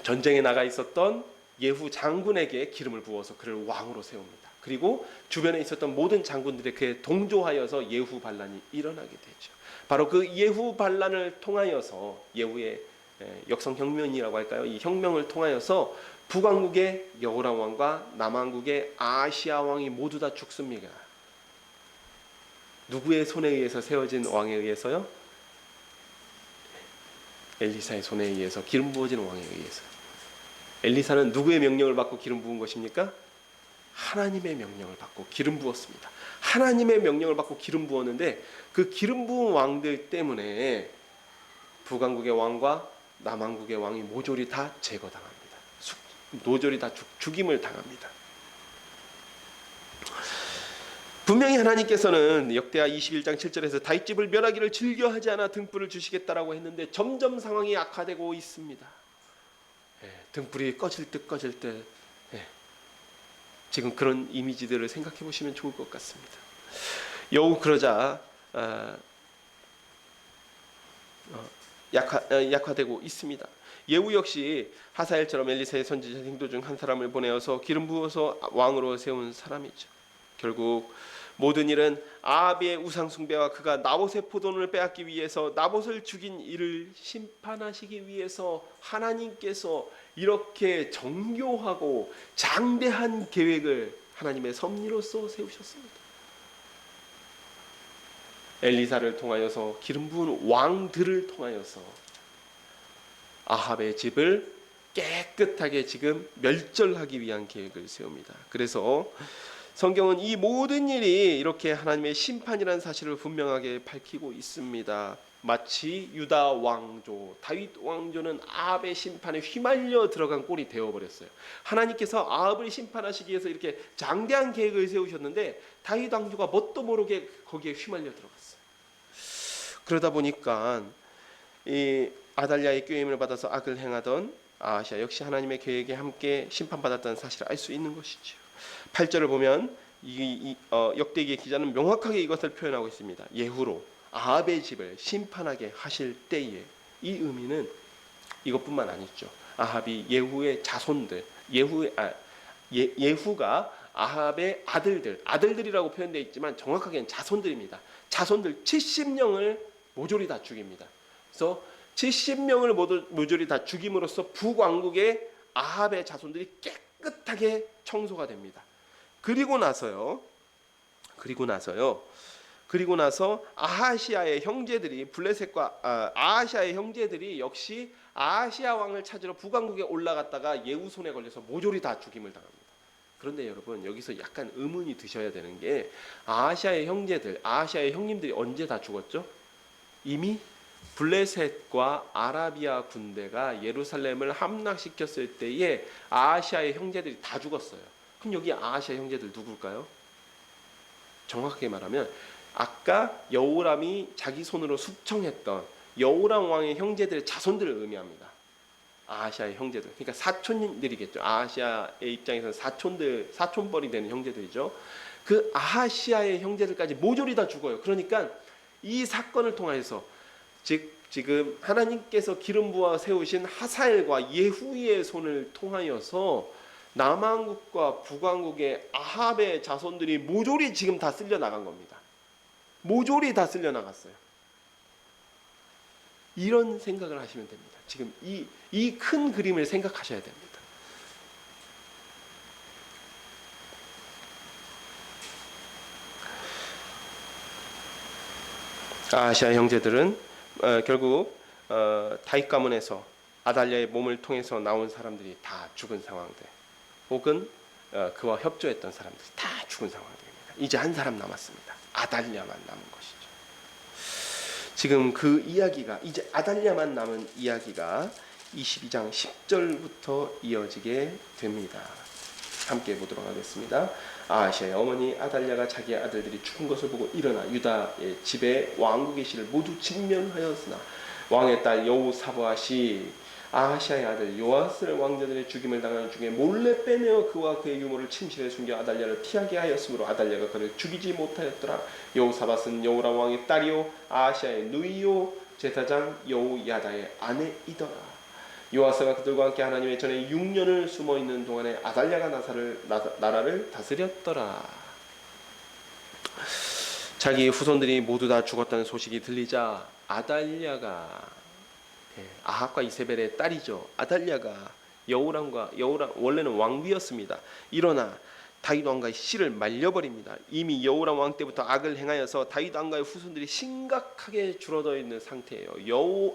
전쟁에 나가 있었던 예후 장군에게 기름을 부어서 그를 왕으로 세웁니다. 그리고 주변에 있었던 모든 장군들이 그에 동조하여서 예후 반란이 일어나게 되죠. 바로 그 예후 반란을 통하여서 예후의 역성혁명이라고 할까요? 이 혁명을 통하여서 북왕국의 여호람 왕과 남왕국의 아하시아 왕이 모두 다 죽습니다. 누구의 손에 의해서 세워진 왕에 의해서요? 엘리사의 손에 의해서, 기름 부어진 왕에 의해서. 엘리사는 누구의 명령을 받고 기름 부은 것입니까? 하나님의 명령을 받고 기름 부었습니다. 하나님의 명령을 받고 기름 부었는데 그 기름 부은 왕들 때문에 북왕국의 왕과 남왕국의 왕이 모조리 다 제거당합니다. 모조리 다 죽임을 당합니다. 분명히 하나님께서는 역대하 21장 7절에서 다윗 집을 멸하기를 즐겨하지 않아 등불을 주시겠다라고 했는데 점점 상황이 악화되고 있습니다. 등불이 꺼질 듯 지금 그런 이미지들을 생각해 보시면 좋을 것 같습니다. 여우 그러자 약화되고 있습니다. 예후 역시 하사엘처럼 엘리사의 선지자 행도 중 한 사람을 보내어서 기름 부어서 왕으로 세운 사람이죠. 결국 모든 일은 아합의 우상 숭배와 그가 나봇의 포도원을 빼앗기 위해서 나봇을 죽인 이를 심판하시기 위해서 하나님께서 이렇게 정교하고 장대한 계획을 하나님의 섭리로서 세우셨습니다. 엘리사를 통하여서 기름 부은 왕들을 통하여서 아합의 집을 깨끗하게 지금 멸절하기 위한 계획을 세웁니다. 그래서 성경은 이 모든 일이 이렇게 하나님의 심판이라는 사실을 분명하게 밝히고 있습니다. 마치 유다 왕조, 다윗 왕조는 아합의 심판에 휘말려 들어간 꼴이 되어버렸어요. 하나님께서 아합을 심판하시기 위해서 이렇게 장대한 계획을 세우셨는데 다윗 왕조가 뭣도 모르게 거기에 휘말려 들어갔어요. 그러다 보니까 이 아달랴의 꾀임을 받아서 악을 행하던 아하시아 역시 하나님의 계획에 함께 심판받았다는 사실을 알 수 있는 것이죠. 8절을 보면 역대기의 기자는 명확하게 이것을 표현하고 있습니다. 예후로 아합의 집을 심판하게 하실 때에, 이 의미는 이것뿐만 아니죠. 아합이 예후의 자손들, 예후가 아합의 아들들이라고 표현되어 있지만 정확하게는 자손들입니다. 자손들 70명을 모조리 다 죽입니다. 그래서 70명을 모조리 다 죽임으로써 북왕국의 아합의 자손들이 깨끗하게 청소가 됩니다. 그리고 나서 아하시아의 형제들이 블레셋과 아하시아의 형제들이 역시 아하시아 왕을 찾으러 북왕국에 올라갔다가 예후 손에 걸려서 모조리 다 죽임을 당합니다. 그런데 여러분 여기서 약간 의문이 드셔야 되는 게 아하시아의 형님들이 언제 다 죽었죠? 이미 블레셋과 아라비아 군대가 예루살렘을 함락시켰을 때에 아하시아의 형제들이 다 죽었어요. 그럼 여기 아하시아 형제들 누굴까요? 정확하게 말하면 아까 여호람이 자기 손으로 숙청했던 여호람 왕의 형제들의 자손들을 의미합니다. 아하시아의 형제들, 그러니까 사촌들이겠죠. 아하시아의 입장에서는 사촌벌이 되는 형제들이죠. 그 아하시아의 형제들까지 모조리 다 죽어요. 그러니까 이 사건을 통해서 즉 지금 하나님께서 기름 부어 세우신 하사엘과 예후의 손을 통하여서 남왕국과 북왕국의 아합의 자손들이 모조리 지금 다 쓸려 나간 겁니다. 모조리 다 쓸려 나갔어요. 이런 생각을 하시면 됩니다. 지금 이 큰 그림을 생각하셔야 됩니다. 아하시아 형제들은 결국 다윗 가문에서 아달랴의 몸을 통해서 나온 사람들이 다 죽은 상황들, 혹은 그와 협조했던 사람들이 다 죽은 상황들입니다. 이제 한 사람 남았습니다. 아달랴만 남은 것이죠. 지금 그 이야기가, 이제 아달랴만 남은 이야기가 22장 10절부터 이어지게 됩니다. 함께 보도록 하겠습니다. 아하시아의 어머니 아달랴가 자기의 아들들이 죽은 것을 보고 일어나 유다의 집에 왕국의 실을 모두 직면하였으나 왕의 딸 여호사밧이 아하시아의 아들 요아스를 왕자들의 죽임을 당하는 중에 몰래 빼내어 그와 그의 유모를 침실에 숨겨 아달랴를 피하게 하였으므로 아달랴가 그를 죽이지 못하였더라. 여호사밧은 여호람 왕의 딸이요 아하시아의 누이요 제사장 여호야다의 아내이더라. 요아스가 그들과 함께 하나님의 전에 6년을 숨어있는 동안에 아달랴가 나라를 다스렸더라. 자기 후손들이 모두 다 죽었다는 소식이 들리자 아달랴가, 아합과 이세벨의 딸이죠. 아달랴가 여호람 원래는 왕비였습니다. 일어나 다윗 왕가의 씨를 말려버립니다. 이미 여호람 왕 때부터 악을 행하여서 다윗 왕가의 후손들이 심각하게 줄어들어 있는 상태예요.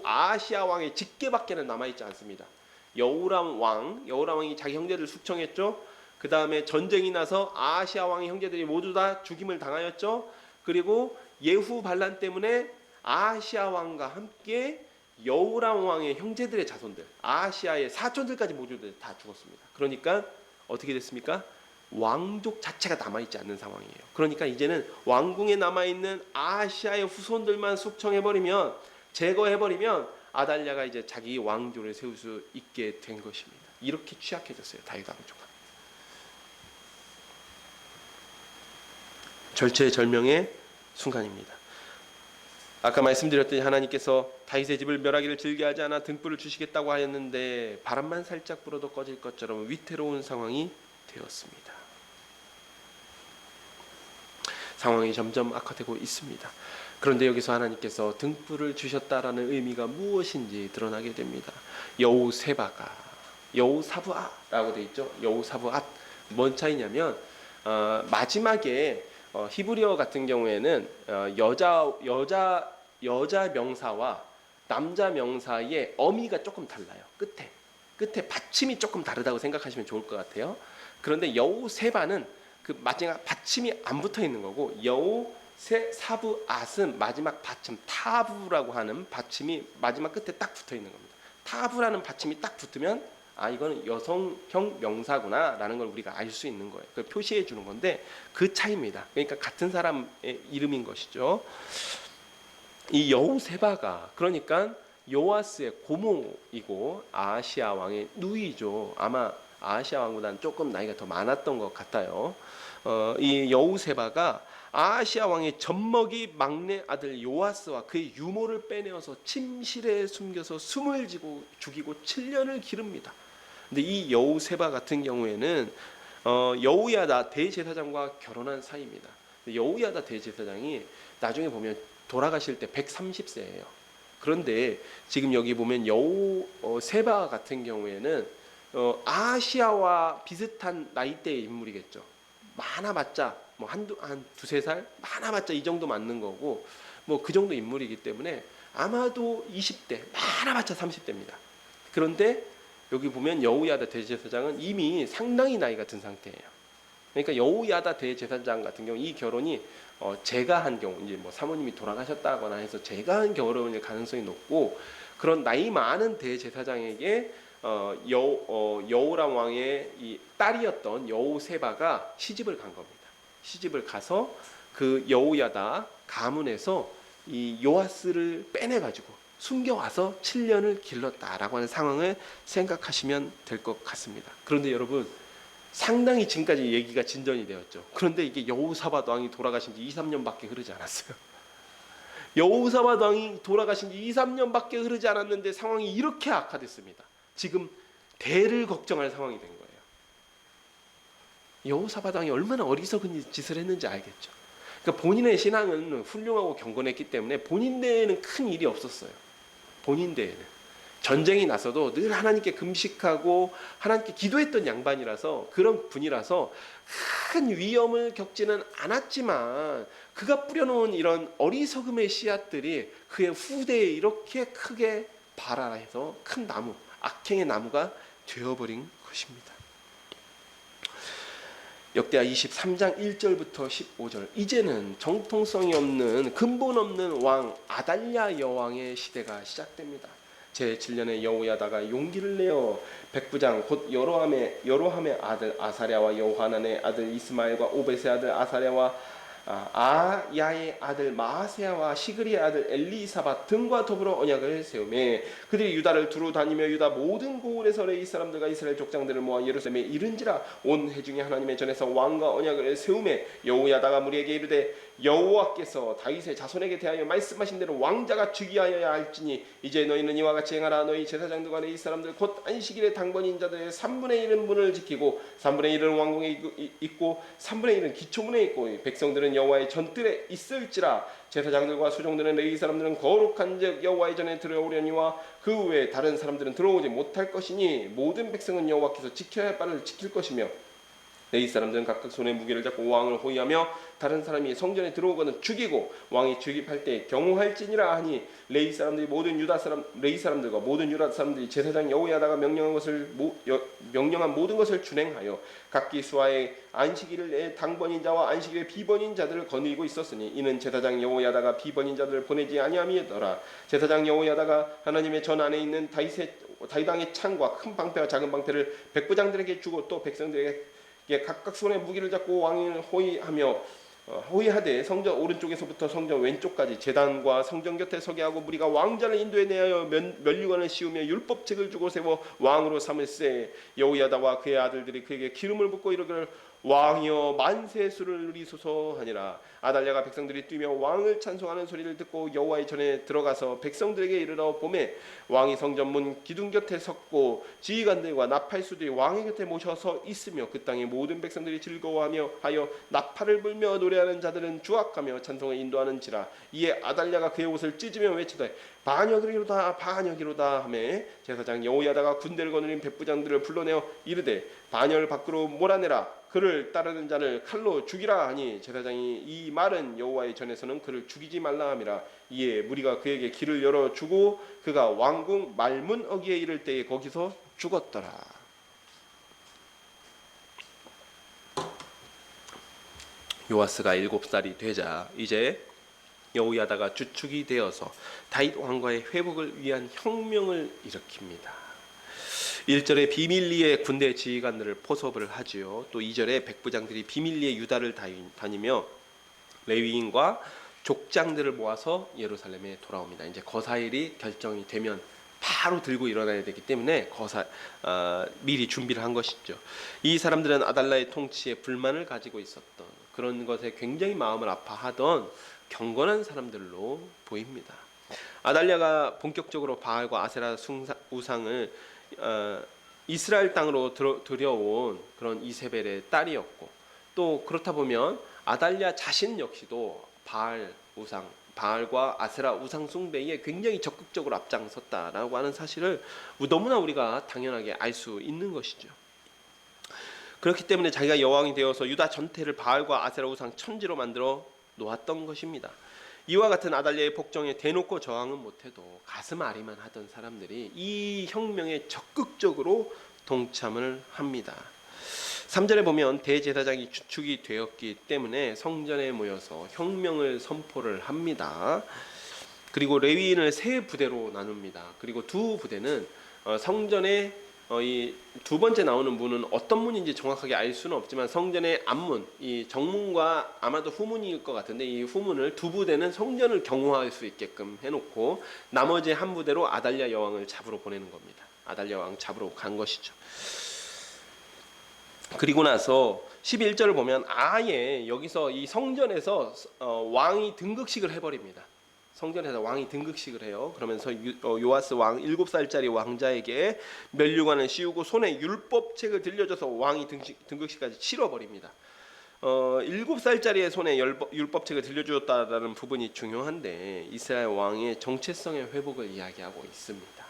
아하시아 왕의 직계밖에는 남아있지 않습니다. 여호람 왕이 자기 형제들 숙청했죠. 그 다음에 전쟁이 나서 아하시아 왕의 형제들이 모두 다 죽임을 당하였죠. 그리고 예후 반란 때문에 아하시아 왕과 함께 여호람 왕의 형제들의 자손들, 아하시아의 사촌들까지 모두 다 죽었습니다. 그러니까 어떻게 됐습니까? 왕족 자체가 남아있지 않는 상황이에요. 그러니까 이제는 왕궁에 남아있는 아하시아의 후손들만 숙청해버리면, 제거해버리면 아달랴가 이제 자기 왕조를 세울 수 있게 된 것입니다. 이렇게 취약해졌어요, 다윗 왕조가. 절체절명의 순간입니다. 아까 말씀드렸더니 하나님께서 다윗의 집을 멸하기를 즐겨하지 않아 등불을 주시겠다고 하였는데 바람만 살짝 불어도 꺼질 것처럼 위태로운 상황이 되었습니다. 상황이 점점 악화되고 있습니다. 그런데 여기서 하나님께서 등불을 주셨다라는 의미가 무엇인지 드러나게 됩니다. 여우세바가, 여우사부아라고 되어 있죠. 여우사부아. 뭔 차이냐면 마지막에 히브리어 같은 경우에는 여자 명사와 남자 명사의 어미가 조금 달라요. 끝에 받침이 조금 다르다고 생각하시면 좋을 것 같아요. 그런데 여우세바는 그 마지막 받침이 안 붙어 있는 거고, 여우사부앗은 마지막 받침 타부라고 하는 받침이 마지막 끝에 딱 붙어 있는 겁니다. 타부라는 받침이 딱 붙으면 이거는 여성형 명사구나 라는 걸 우리가 알 수 있는 거예요. 그걸 표시해 주는 건데 그 차이입니다. 그러니까 같은 사람의 이름인 것이죠. 이 여우세바가 그러니까 요아스의 고모이고 아하시아 왕의 누이죠. 아마 아하시아 왕보다는 조금 나이가 더 많았던 것 같아요. 이 여우세바가 아하시아 왕의 젖먹이 막내 아들 요아스와 그의 유모를 빼내어서 침실에 숨겨서 숨을 지고 죽이고 7년을 기릅니다. 근데 이 여우세바 같은 경우에는 여우야다 대제사장과 결혼한 사이입니다. 여우야다 대제사장이 나중에 보면 돌아가실 때 130세예요. 그런데 지금 여기 보면 여우세바 같은 경우에는 아하시아와 비슷한 나이대의 인물이겠죠. 많아봤자 뭐 한 두세 살, 많아봤자 이 정도 맞는 거고, 뭐 그 정도 인물이기 때문에 아마도 20대, 많아봤자 30대입니다. 그런데 여기 보면 여우야다 대제사장은 이미 상당히 나이가 든 상태예요. 그러니까 여우야다 대제사장 같은 경우 이 결혼이 제가 한 경우, 이제 뭐 사모님이 돌아가셨다거나 해서 제가 한 결혼일 가능성이 높고, 그런 나이 많은 대제사장에게 여우람 왕의 이 딸이었던 여우세바가 시집을 간 겁니다. 시집을 가서 그 여우야다 가문에서 이 요아스를 빼내가지고 숨겨와서 7년을 길렀다라고 하는 상황을 생각하시면 될 것 같습니다. 그런데 여러분, 상당히 지금까지 얘기가 진전이 되었죠. 그런데 이게 여호사밧 왕이 돌아가신 지 2, 3년밖에 흐르지 않았어요. 여호사밧 왕이 돌아가신 지 2, 3년밖에 흐르지 않았는데 상황이 이렇게 악화됐습니다. 지금 대를 걱정할 상황이 된 거예요. 여호사밧 왕이 얼마나 어리석은 짓을 했는지 알겠죠. 그러니까 본인의 신앙은 훌륭하고 경건했기 때문에 본인 대에는 큰 일이 없었어요. 본인 대에는 전쟁이 나서도 늘 하나님께 금식하고 하나님께 기도했던 양반이라서, 그런 분이라서 큰 위험을 겪지는 않았지만 그가 뿌려놓은 이런 어리석음의 씨앗들이 그의 후대에 이렇게 크게 발아해서 큰 나무, 악행의 나무가 되어버린 것입니다. 역대하 23장 1절부터 15절. 이제는 정통성이 없는 근본 없는 왕 아달랴 여왕의 시대가 시작됩니다. 제7년에 여호야다가 용기를 내어 백부장 곧 여로함의 아들 아사랴와 여호하난의 아들 이스마엘과 오벳의 아들 아사랴와 아야의 아들 마아세야와 시그리의 아들 엘리사밧 등과 더불어 언약을 세우매 그들이 유다를 두루 다니며 유다 모든 고을에서 레위 사람들과 이스라엘 족장들을 모아 예루살렘에 이른지라 온 회중이 하나님의 전에서 왕과 언약을 세우매 여호야다가 무리에게 이르되 여호와께서 다윗의 자손에게 대하여 말씀하신 대로 왕자가 즉위하여야 할지니 이제 너희는 이와 같이 행하라. 너희 제사장들과 레위 사람들 곧 안식일의 당번인 자들의 3분의 1은 문을 지키고 3분의 1은 왕궁에 있고 3분의 1은 기초문에 있고 백성들은 여호와의 전뜰에 있을지라. 제사장들과 수종들은 레위 사람들은 거룩한즉 여호와의 전에 들어오려니와 그 외에 다른 사람들은 들어오지 못할 것이니 모든 백성은 여호와께서 지켜야 할 바를 지킬 것이며 레위 사람들은 각각 손에 무기를 잡고 왕을 호위하며 다른 사람이 성전에 들어오거든 죽이고 왕이 죽입할 때 경호할지니라 하니 레위 사람들과 모든 유다 사람들이 제사장 여호야다가 명령한 모든 것을 준행하여 각기 수하의 안식일의 당번인 자와 안식일의 비번인 자들을 거느리고 있었으니 이는 제사장 여호야다가 비번인 자들을 보내지 아니함이더라. 제사장 여호야다가 하나님의 전 안에 있는 다윗 왕의 창과 큰 방패와 작은 방패를 백부장들에게 주고 또 백성들에게 각각 손에 무기를 잡고 왕을 호위하되 성전 오른쪽에서부터 성전 왼쪽까지 제단과 성전 곁에 서게 하고 무리가 왕자를 인도에 내하여 면류관을 씌우며 율법책을 주고 세워 왕으로 삼을세. 여호야다와 그의 아들들이 그에게 기름을 붓고 이르기를 왕이여 만세 수를 누리소서 하니라. 아달랴가 백성들이 뛰며 왕을 찬송하는 소리를 듣고 여호와의 전에 들어가서 백성들에게 이르러 보매 왕이 성전문 기둥 곁에 섰고 지휘관들과 나팔수들이 왕의 곁에 모셔서 있으며 그 땅의 모든 백성들이 즐거워하며 하여 나팔을 불며 노래하는 자들은 주악하며 찬송을 인도하는지라. 이에 아달랴가 그의 옷을 찢으며 외치되 반역이로다 반역이로다 하며 제사장 여호야다가 군대를 거느린 백부장들을 불러내어 이르되 반역을 밖으로 몰아내라. 그를 따르는 자를 칼로 죽이라 하니 제사장이 이 말은 여호와의 전에서는 그를 죽이지 말라 함이라. 이에 무리가 그에게 길을 열어주고 그가 왕궁 말문 어귀에 이를 때에 거기서 죽었더라. 요아스가 7살이 되자 이제 여호야다가 주축이 되어서 다윗 왕과의 회복을 위한 혁명을 일으킵니다. 1절에 비밀리에 군대 지휘관들을 포섭을 하지요. 또 2절에 백부장들이 비밀리에 유다를 다니며 레위인과 족장들을 모아서 예루살렘에 돌아옵니다. 이제 거사일이 결정이 되면 바로 들고 일어나야 되기 때문에 미리 준비를 한 것이죠. 이 사람들은 아달랴의 통치에 불만을 가지고 있었던 그런 것에 굉장히 마음을 아파하던 경건한 사람들로 보입니다. 아달랴가 본격적으로 바알과 아세라 우상을 이스라엘 땅으로 들여온 그런 이세벨의 딸이었고 또 그렇다 보면 아달랴 자신 역시도 바알과 아세라 우상 숭배에 굉장히 적극적으로 앞장섰다라고 하는 사실을 너무나 우리가 당연하게 알 수 있는 것이죠. 그렇기 때문에 자기가 여왕이 되어서 유다 전체를 바알과 아세라 우상 천지로 만들어 놓았던 것입니다. 이와 같은 아달랴의 복종에 대놓고 저항은 못해도 가슴 아리만 하던 사람들이 이 혁명에 적극적으로 동참을 합니다. 3절에 보면 대제사장이 주축이 되었기 때문에 성전에 모여서 혁명을 선포를 합니다. 그리고 레위인을 3부대로 나눕니다. 그리고 2부대는 성전에 이 두 번째 나오는 문은 어떤 문인지 정확하게 알 수는 없지만 성전의 앞문, 이 정문과 아마도 후문일 것 같은데 이 후문을 2부대는 성전을 경호할 수 있게끔 해놓고 나머지 한 부대로 아달랴 여왕을 잡으러 보내는 겁니다. 아달랴 왕 잡으러 간 것이죠. 그리고 나서 11절을 보면 아예 여기서 이 성전에서 왕이 등극식을 해버립니다. 성전에서 왕이 등극식을 해요. 그러면서 요아스 왕 7살짜리 왕자에게 면류관을 씌우고 손에 율법책을 들려줘서 왕이 등극식까지 치러버립니다. 7살짜리의 손에 율법책을 들려주었다라는 부분이 중요한데 이스라엘 왕의 정체성의 회복을 이야기하고 있습니다.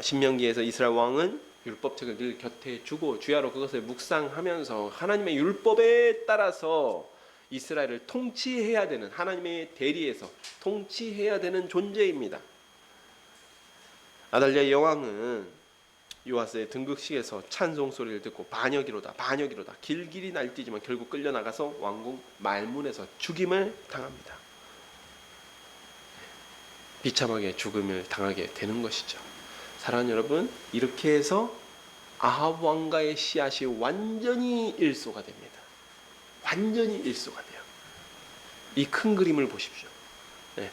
신명기에서 이스라엘 왕은 율법책을 늘 곁에 주고 주야로 그것을 묵상하면서 하나님의 율법에 따라서 이스라엘을 통치해야 되는 하나님의 대리에서 통치해야 되는 존재입니다. 아달랴 여왕은 요아스의 등극식에서 찬송 소리를 듣고 반역이로다 반역이로다 길길이 날뛰지만 결국 끌려나가서 왕궁 말문에서 죽임을 당합니다. 비참하게 죽음을 당하게 되는 것이죠. 사랑하는 여러분, 이렇게 해서 아합 왕가의 씨앗이 완전히 일소가 됩니다. 완전히 일소가 돼요. 이 큰 그림을 보십시오. 네.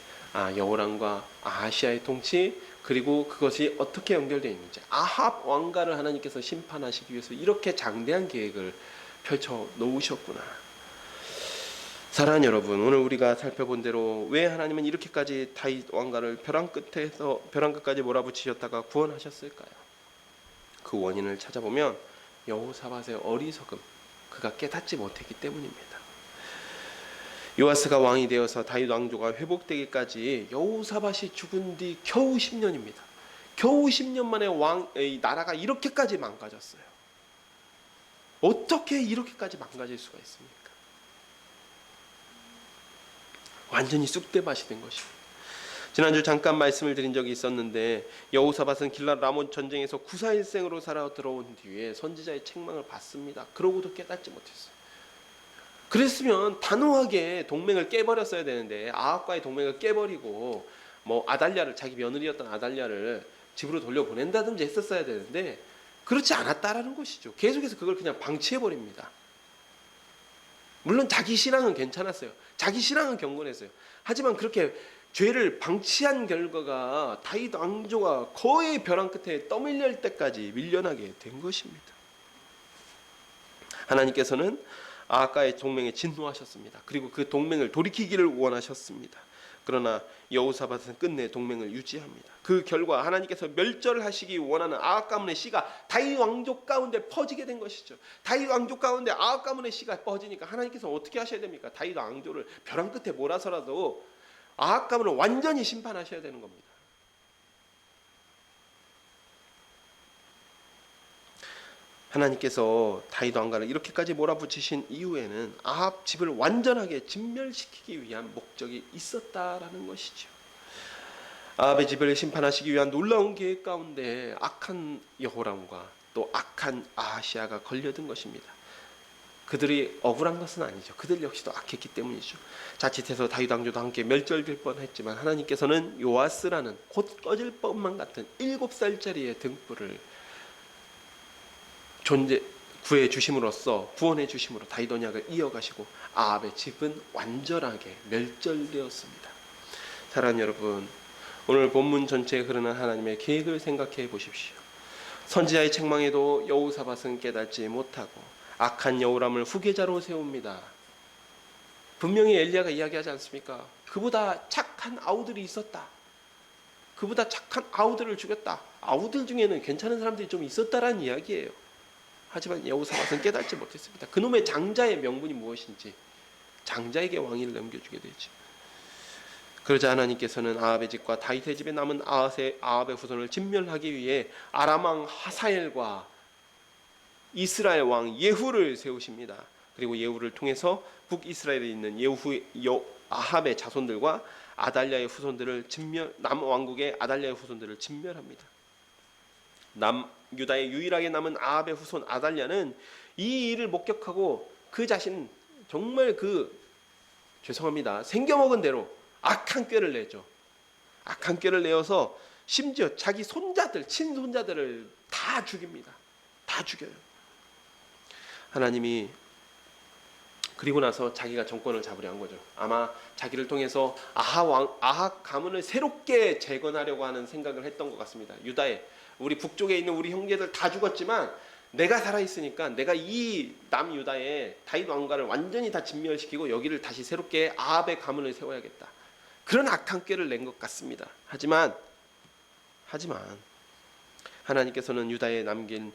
여호람과 아하시아의 통치, 그리고 그것이 어떻게 연결되어 있는지, 아합 왕가를 하나님께서 심판하시기 위해서 이렇게 장대한 계획을 펼쳐 놓으셨구나. 사랑하는 여러분, 오늘 우리가 살펴본 대로 왜 하나님은 이렇게까지 다윗 왕가를 벼랑 끝까지 몰아붙이셨다가 구원하셨을까요? 그 원인을 찾아보면 여호사밧의 어리석음, 그가 깨닫지 못했기 때문입니다. 요아스가 왕이 되어서 다윗 왕조가 회복되기까지 여호사밧이 죽은 뒤 겨우 10년입니다. 겨우 10년 만에 이 나라가 이렇게까지 망가졌어요. 어떻게 이렇게까지 망가질 수가 있습니까? 완전히 쑥대밭이 된 것입니다. 지난주 잠깐 말씀을 드린 적이 있었는데 여호사밧은 길랏 라몬 전쟁에서 구사일생으로 살아 들어온 뒤에 선지자의 책망을 받습니다. 그러고도 깨닫지 못했어요. 그랬으면 단호하게 동맹을 깨버렸어야 되는데 아합과의 동맹을 깨버리고 아달랴를, 자기 며느리였던 아달랴를 집으로 돌려보낸다든지 했었어야 되는데 그렇지 않았다라는 것이죠. 계속해서 그걸 그냥 방치해버립니다. 물론 자기 신앙은 괜찮았어요. 자기 신앙은 경건했어요. 하지만 그렇게 죄를 방치한 결과가 다윗 왕조가 거의 벼랑 끝에 떠밀릴 때까지 밀려나게 된 것입니다. 하나님께서는 아합과의 동맹에 진노하셨습니다. 그리고 그 동맹을 돌이키기를 원하셨습니다. 그러나 여호사밧은 끝내 동맹을 유지합니다. 그 결과 하나님께서 멸절하시기 원하는 아합 가문의 씨가 다윗 왕족 가운데 퍼지게 된 것이죠. 다윗 왕족 가운데 아합 가문의 씨가 퍼지니까 하나님께서 어떻게 하셔야 됩니까? 다윗 왕조를 벼랑 끝에 몰아서라도 아합 가문을 완전히 심판하셔야 되는 겁니다. 하나님께서 다윗 왕가를 이렇게까지 몰아붙이신 이후에는 아합 집을 완전하게 진멸시키기 위한 목적이 있었다라는 것이죠. 아합의 집을 심판하시기 위한 놀라운 계획 가운데 악한 여호람과 또 악한 아하시아가 걸려든 것입니다. 그들이 억울한 것은 아니죠. 그들 역시도 악했기 때문이죠. 자칫해서 다윗 왕조도 함께 멸절될 뻔했지만 하나님께서는 요아스라는 곧 꺼질 뻔만 같은 7살짜리의 등불을 구해 주심으로써 구원해 주심으로 다윗 언약을 이어가시고 아합의 집은 완전하게 멸절되었습니다. 사랑하는 여러분, 오늘 본문 전체에 흐르는 하나님의 계획을 생각해 보십시오. 선지자의 책망에도 여호사밧은 깨닫지 못하고 악한 여호람을 후계자로 세웁니다. 분명히 엘리야가 이야기하지 않습니까? 그보다 착한 아우들이 있었다. 그보다 착한 아우들을 죽였다. 아우들 중에는 괜찮은 사람들이 좀 있었다라는 이야기예요. 하지만 여호사밧은 깨닫지 못했습니다. 그놈의 장자의 명분이 무엇인지 장자에게 왕위를 넘겨주게 되죠. 그러자 하나님께서는 아합의 집과 다윗의 집에 남은 아합의 후손을 진멸하기 위해 아람 왕 하사엘과 이스라엘 왕 예후를 세우십니다. 그리고 예후를 통해서 북이스라엘에 있는 아합의 자손들과 아달랴의 후손들을 남왕국의 아달랴의 후손들을 진멸합니다. 남유다의 유일하게 남은 아합의 후손 아달랴는 이 일을 목격하고 그 자신 정말 생겨먹은 대로 악한 꾀를 내죠. 악한 꾀를 내어서 심지어 자기 친손자들을 다 죽입니다. 다 죽여요. 하나님이 그리고 나서 자기가 정권을 잡으려 한 거죠. 아마 자기를 통해서 아합 가문을 새롭게 재건하려고 하는 생각을 했던 것 같습니다. 유다에 우리 북쪽에 있는 우리 형제들 다 죽었지만 내가 살아있으니까 내가 이 남유다에 다윗 왕가를 완전히 다 진멸시키고 여기를 다시 새롭게 아합의 가문을 세워야겠다. 그런 악한 꾀를 낸 것 같습니다. 하지만 하나님께서는 유다에 남긴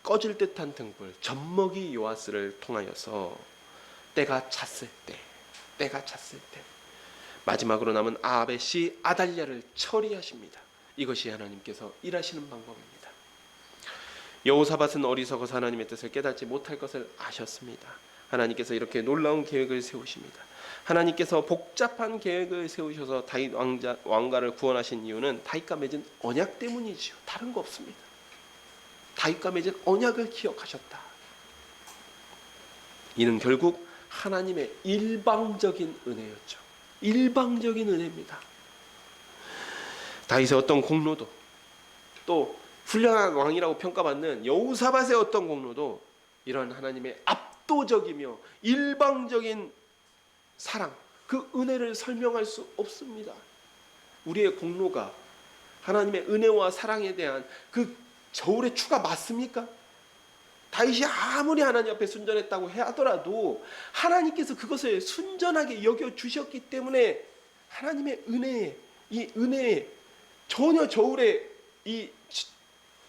꺼질 듯한 등불 젖먹이 요아스를 통하여서 때가 찼을 때 마지막으로 남은 아합의 씨 아달랴를 처리하십니다. 이것이 하나님께서 일하시는 방법입니다. 여호사밧은 어리석어서 하나님의 뜻을 깨닫지 못할 것을 아셨습니다. 하나님께서 이렇게 놀라운 계획을 세우십니다. 하나님께서 복잡한 계획을 세우셔서 다윗 왕가를 구원하신 이유는 다윗과 맺은 언약 때문이지요. 다른 거 없습니다. 다윗과 맺은 언약을 기억하셨다. 이는 결국 하나님의 일방적인 은혜였죠. 일방적인 은혜입니다. 다윗의 어떤 공로도 또 훌륭한 왕이라고 평가받는 여호사밧의 어떤 공로도 이런 하나님의 압도적이며 일방적인 사랑, 그 은혜를 설명할 수 없습니다. 우리의 공로가 하나님의 은혜와 사랑에 대한 그 저울의 추가 맞습니까? 다윗이 아무리 하나님 앞에 순전했다고 하더라도 하나님께서 그것을 순전하게 여겨주셨기 때문에 하나님의 은혜에, 이 은혜에 전혀 저울에 이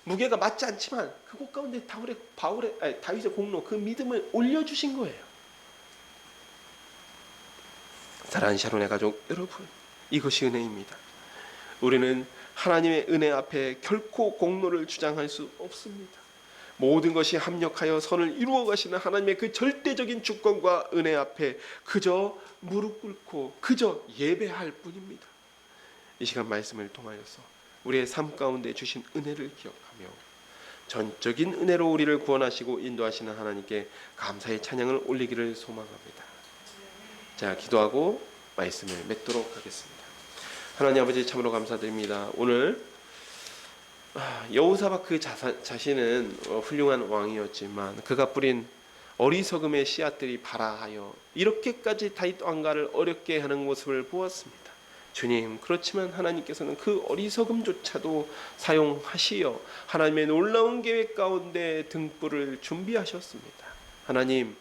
무게가 맞지 않지만 그곳 가운데 다윗의 공로, 그 믿음을 올려주신 거예요. 사랑하는 샤론의 가족 여러분, 이것이 은혜입니다. 우리는 하나님의 은혜 앞에 결코 공로를 주장할 수 없습니다. 모든 것이 합력하여 선을 이루어 가시는 하나님의 그 절대적인 주권과 은혜 앞에 그저 무릎 꿇고 그저 예배할 뿐입니다. 이 시간 말씀을 통하여서 우리의 삶 가운데 주신 은혜를 기억하며 전적인 은혜로 우리를 구원하시고 인도하시는 하나님께 감사의 찬양을 올리기를 소망합니다. 자, 기도하고 말씀을 맺도록 하겠습니다. 하나님 아버지, 참으로 감사드립니다. 오늘 여호사밧 그 자신은 훌륭한 왕이었지만 그가 뿌린 어리석음의 씨앗들이 발아하여 이렇게까지 다윗 왕가를 어렵게 하는 모습을 보았습니다. 주님, 그렇지만 하나님께서는 그 어리석음조차도 사용하시어 하나님의 놀라운 계획 가운데 등불을 준비하셨습니다. 하나님,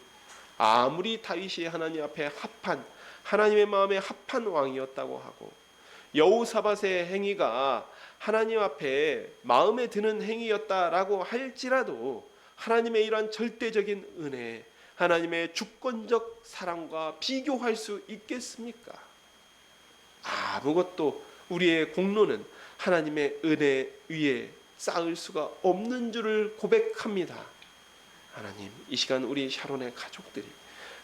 아무리 다윗이 하나님 앞에 합한, 하나님의 마음에 합한 왕이었다고 하고 여호사밧의 행위가 하나님 앞에 마음에 드는 행위였다라고 할지라도 하나님의 이러한 절대적인 은혜, 하나님의 주권적 사랑과 비교할 수 있겠습니까? 아무것도 우리의 공로는 하나님의 은혜 위에 쌓을 수가 없는 줄을 고백합니다. 하나님, 이 시간 우리 샤론의 가족들이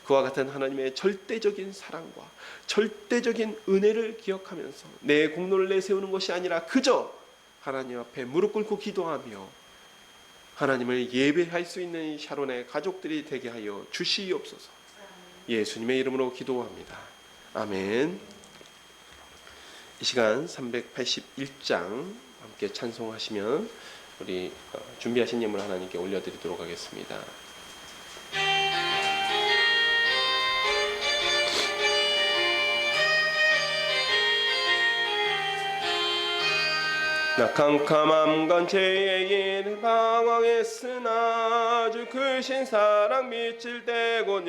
그와 같은 하나님의 절대적인 사랑과 절대적인 은혜를 기억하면서 내 공로를 내세우는 것이 아니라 그저 하나님 앞에 무릎 꿇고 기도하며 하나님을 예배할 수 있는 샤론의 가족들이 되게 하여 주시옵소서. 예수님의 이름으로 기도합니다. 아멘. 이 시간 381장 함께 찬송하시면 우리 준비하신 예물 하나님께 올려드리도록 하겠습니다. 나 캄캄함 건체의 일 방황했으나 주 크신 사랑 미칠 때고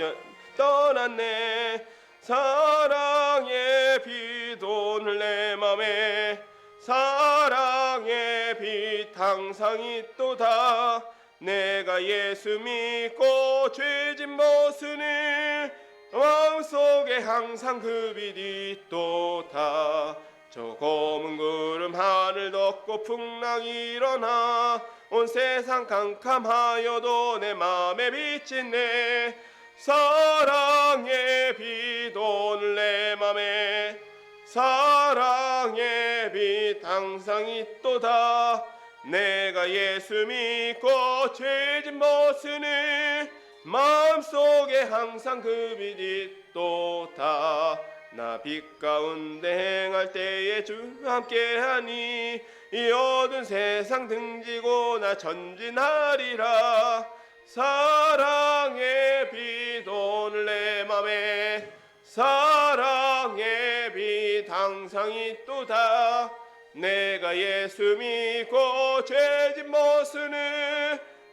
떠났네. 사랑의 빛 오늘 내 맘에 사랑의 빛 항상 있도다. 내가 예수 믿고 죄진 벗으니 마음속에 항상 그 빛이 있도다. 저 검은 구름 하늘 덮고 풍랑이 일어나 온 세상 캄캄하여도 내 맘에 비치네. 사랑의 빛 오늘 내 맘에 사랑의 빛 항상 있도다. 내가 예수 믿고 죄진 벗으니 마음속에 항상 그 빛이 있도다. 나 빛 가운데 행할 때에 주 함께하니 이 어두운 세상 등지고 나 전진하리라. 사랑의 빛 오늘 내 맘에 사랑의 빛 항상 있도다. 내가 예수 믿고 죄진 벗으니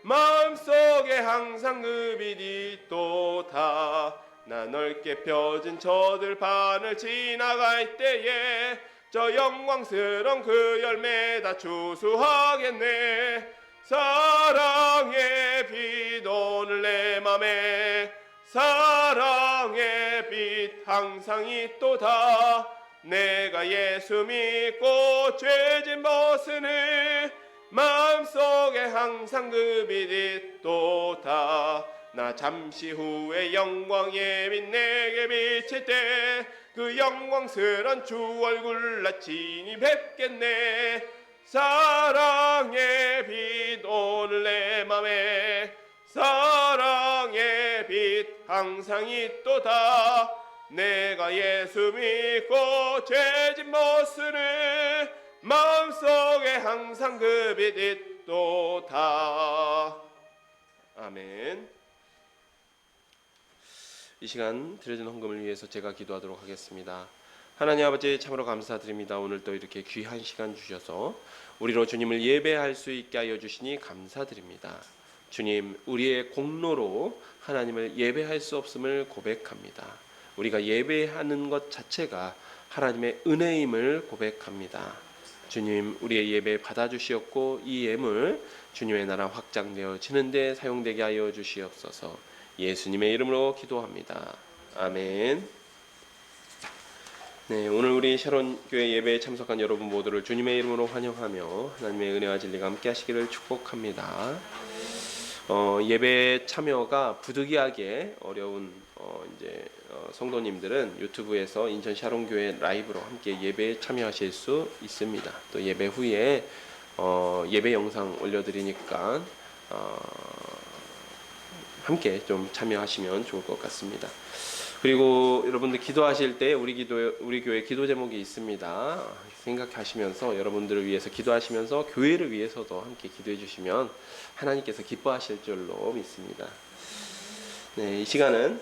마음속에 항상 그 빛이 있도다. 나 넓게 펴진 저들 반을 지나갈 때에 저 영광스러운 그 열매 다 추수하겠네. 사랑의 빛 오늘 내 맘에 사랑의 빛 항상 있도다. 내가 예수 믿고 죄진 벗으니 마음속에 항상 그 빛이 있도다. 나 잠시 후에 영광의 빛 내게 비칠 때 그 영광스런 주 얼굴 나 친히 뵙겠네. 사랑의 빛 오늘 내 맘에 사랑의 빛 항상 있도다. 내가 예수 믿고 죄진 벗으니 마음속에 항상 그 빛 있도다. 아멘. 이 시간 드려진 헌금을 위해서 제가 기도하도록 하겠습니다. 하나님 아버지, 참으로 감사드립니다. 오늘 또 이렇게 귀한 시간 주셔서 우리로 주님을 예배할 수 있게 하여 주시니 감사드립니다. 주님, 우리의 공로로 하나님을 예배할 수 없음을 고백합니다. 우리가 예배하는 것 자체가 하나님의 은혜임을 고백합니다. 주님, 우리의 예배 받아주시옵고 이 예물 주님의 나라 확장되어지는 데 사용되게 하여 주시옵소서. 예수님의 이름으로 기도합니다. 아멘. 네, 오늘 우리 샤론 교회 예배에 참석한 여러분 모두를 주님의 이름으로 환영하며 하나님의 은혜와 진리가 함께 하시기를 축복합니다. 예배 참여가 부득이하게 어려운 성도님들은 유튜브에서 인천 샤론 교회 라이브로 함께 예배에 참여하실 수 있습니다. 또 예배 후에 예배 영상 올려드리니까 함께 좀 참여하시면 좋을 것 같습니다. 그리고 여러분들 기도하실 때 우리 교회 기도 제목이 있습니다. 생각하시면서 여러분들을 위해서 기도하시면서 교회를 위해서도 함께 기도해 주시면 하나님께서 기뻐하실 줄로 믿습니다. 네, 이 시간은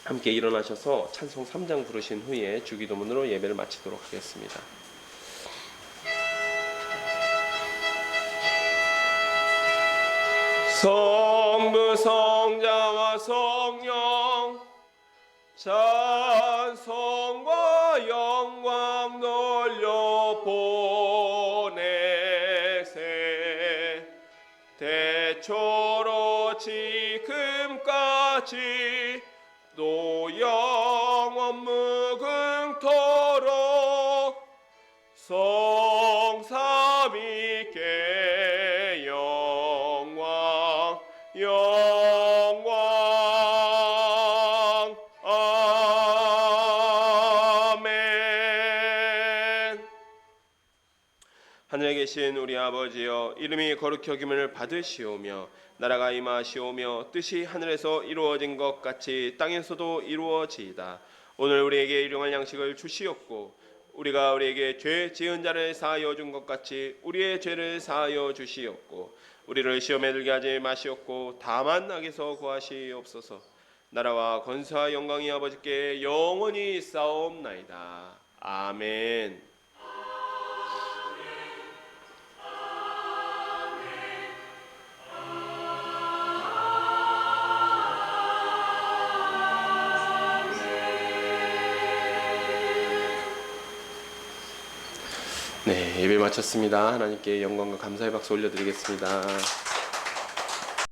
함께 일어나셔서 찬송 3장 부르신 후에 주기도문으로 예배를 마치도록 하겠습니다. 성부 성자와 성령 찬송과 영광 돌려 보내세 대초로 지금까지 또 영원 무궁토록 성삼위께 영광 아멘. 하늘에 계신 우리 아버지여, 이름이 거룩히 여김을 받으시오며 나라가 임하시오며 뜻이 하늘에서 이루어진 것 같이 땅에서도 이루어지이다. 오늘 우리에게 일용할 양식을 주시옵고 우리가 우리에게 죄 지은 자를 사하여 준 것 같이 우리의 죄를 사하여 주시옵고 우리를 시험에 들게 하지 마시옵고 다만 악에서 구하시옵소서. 나라와 권세와 영광이 아버지께 영원히 있사옵나이다. 아멘. 네, 예배 마쳤습니다. 하나님께 영광과 감사의 박수 올려드리겠습니다.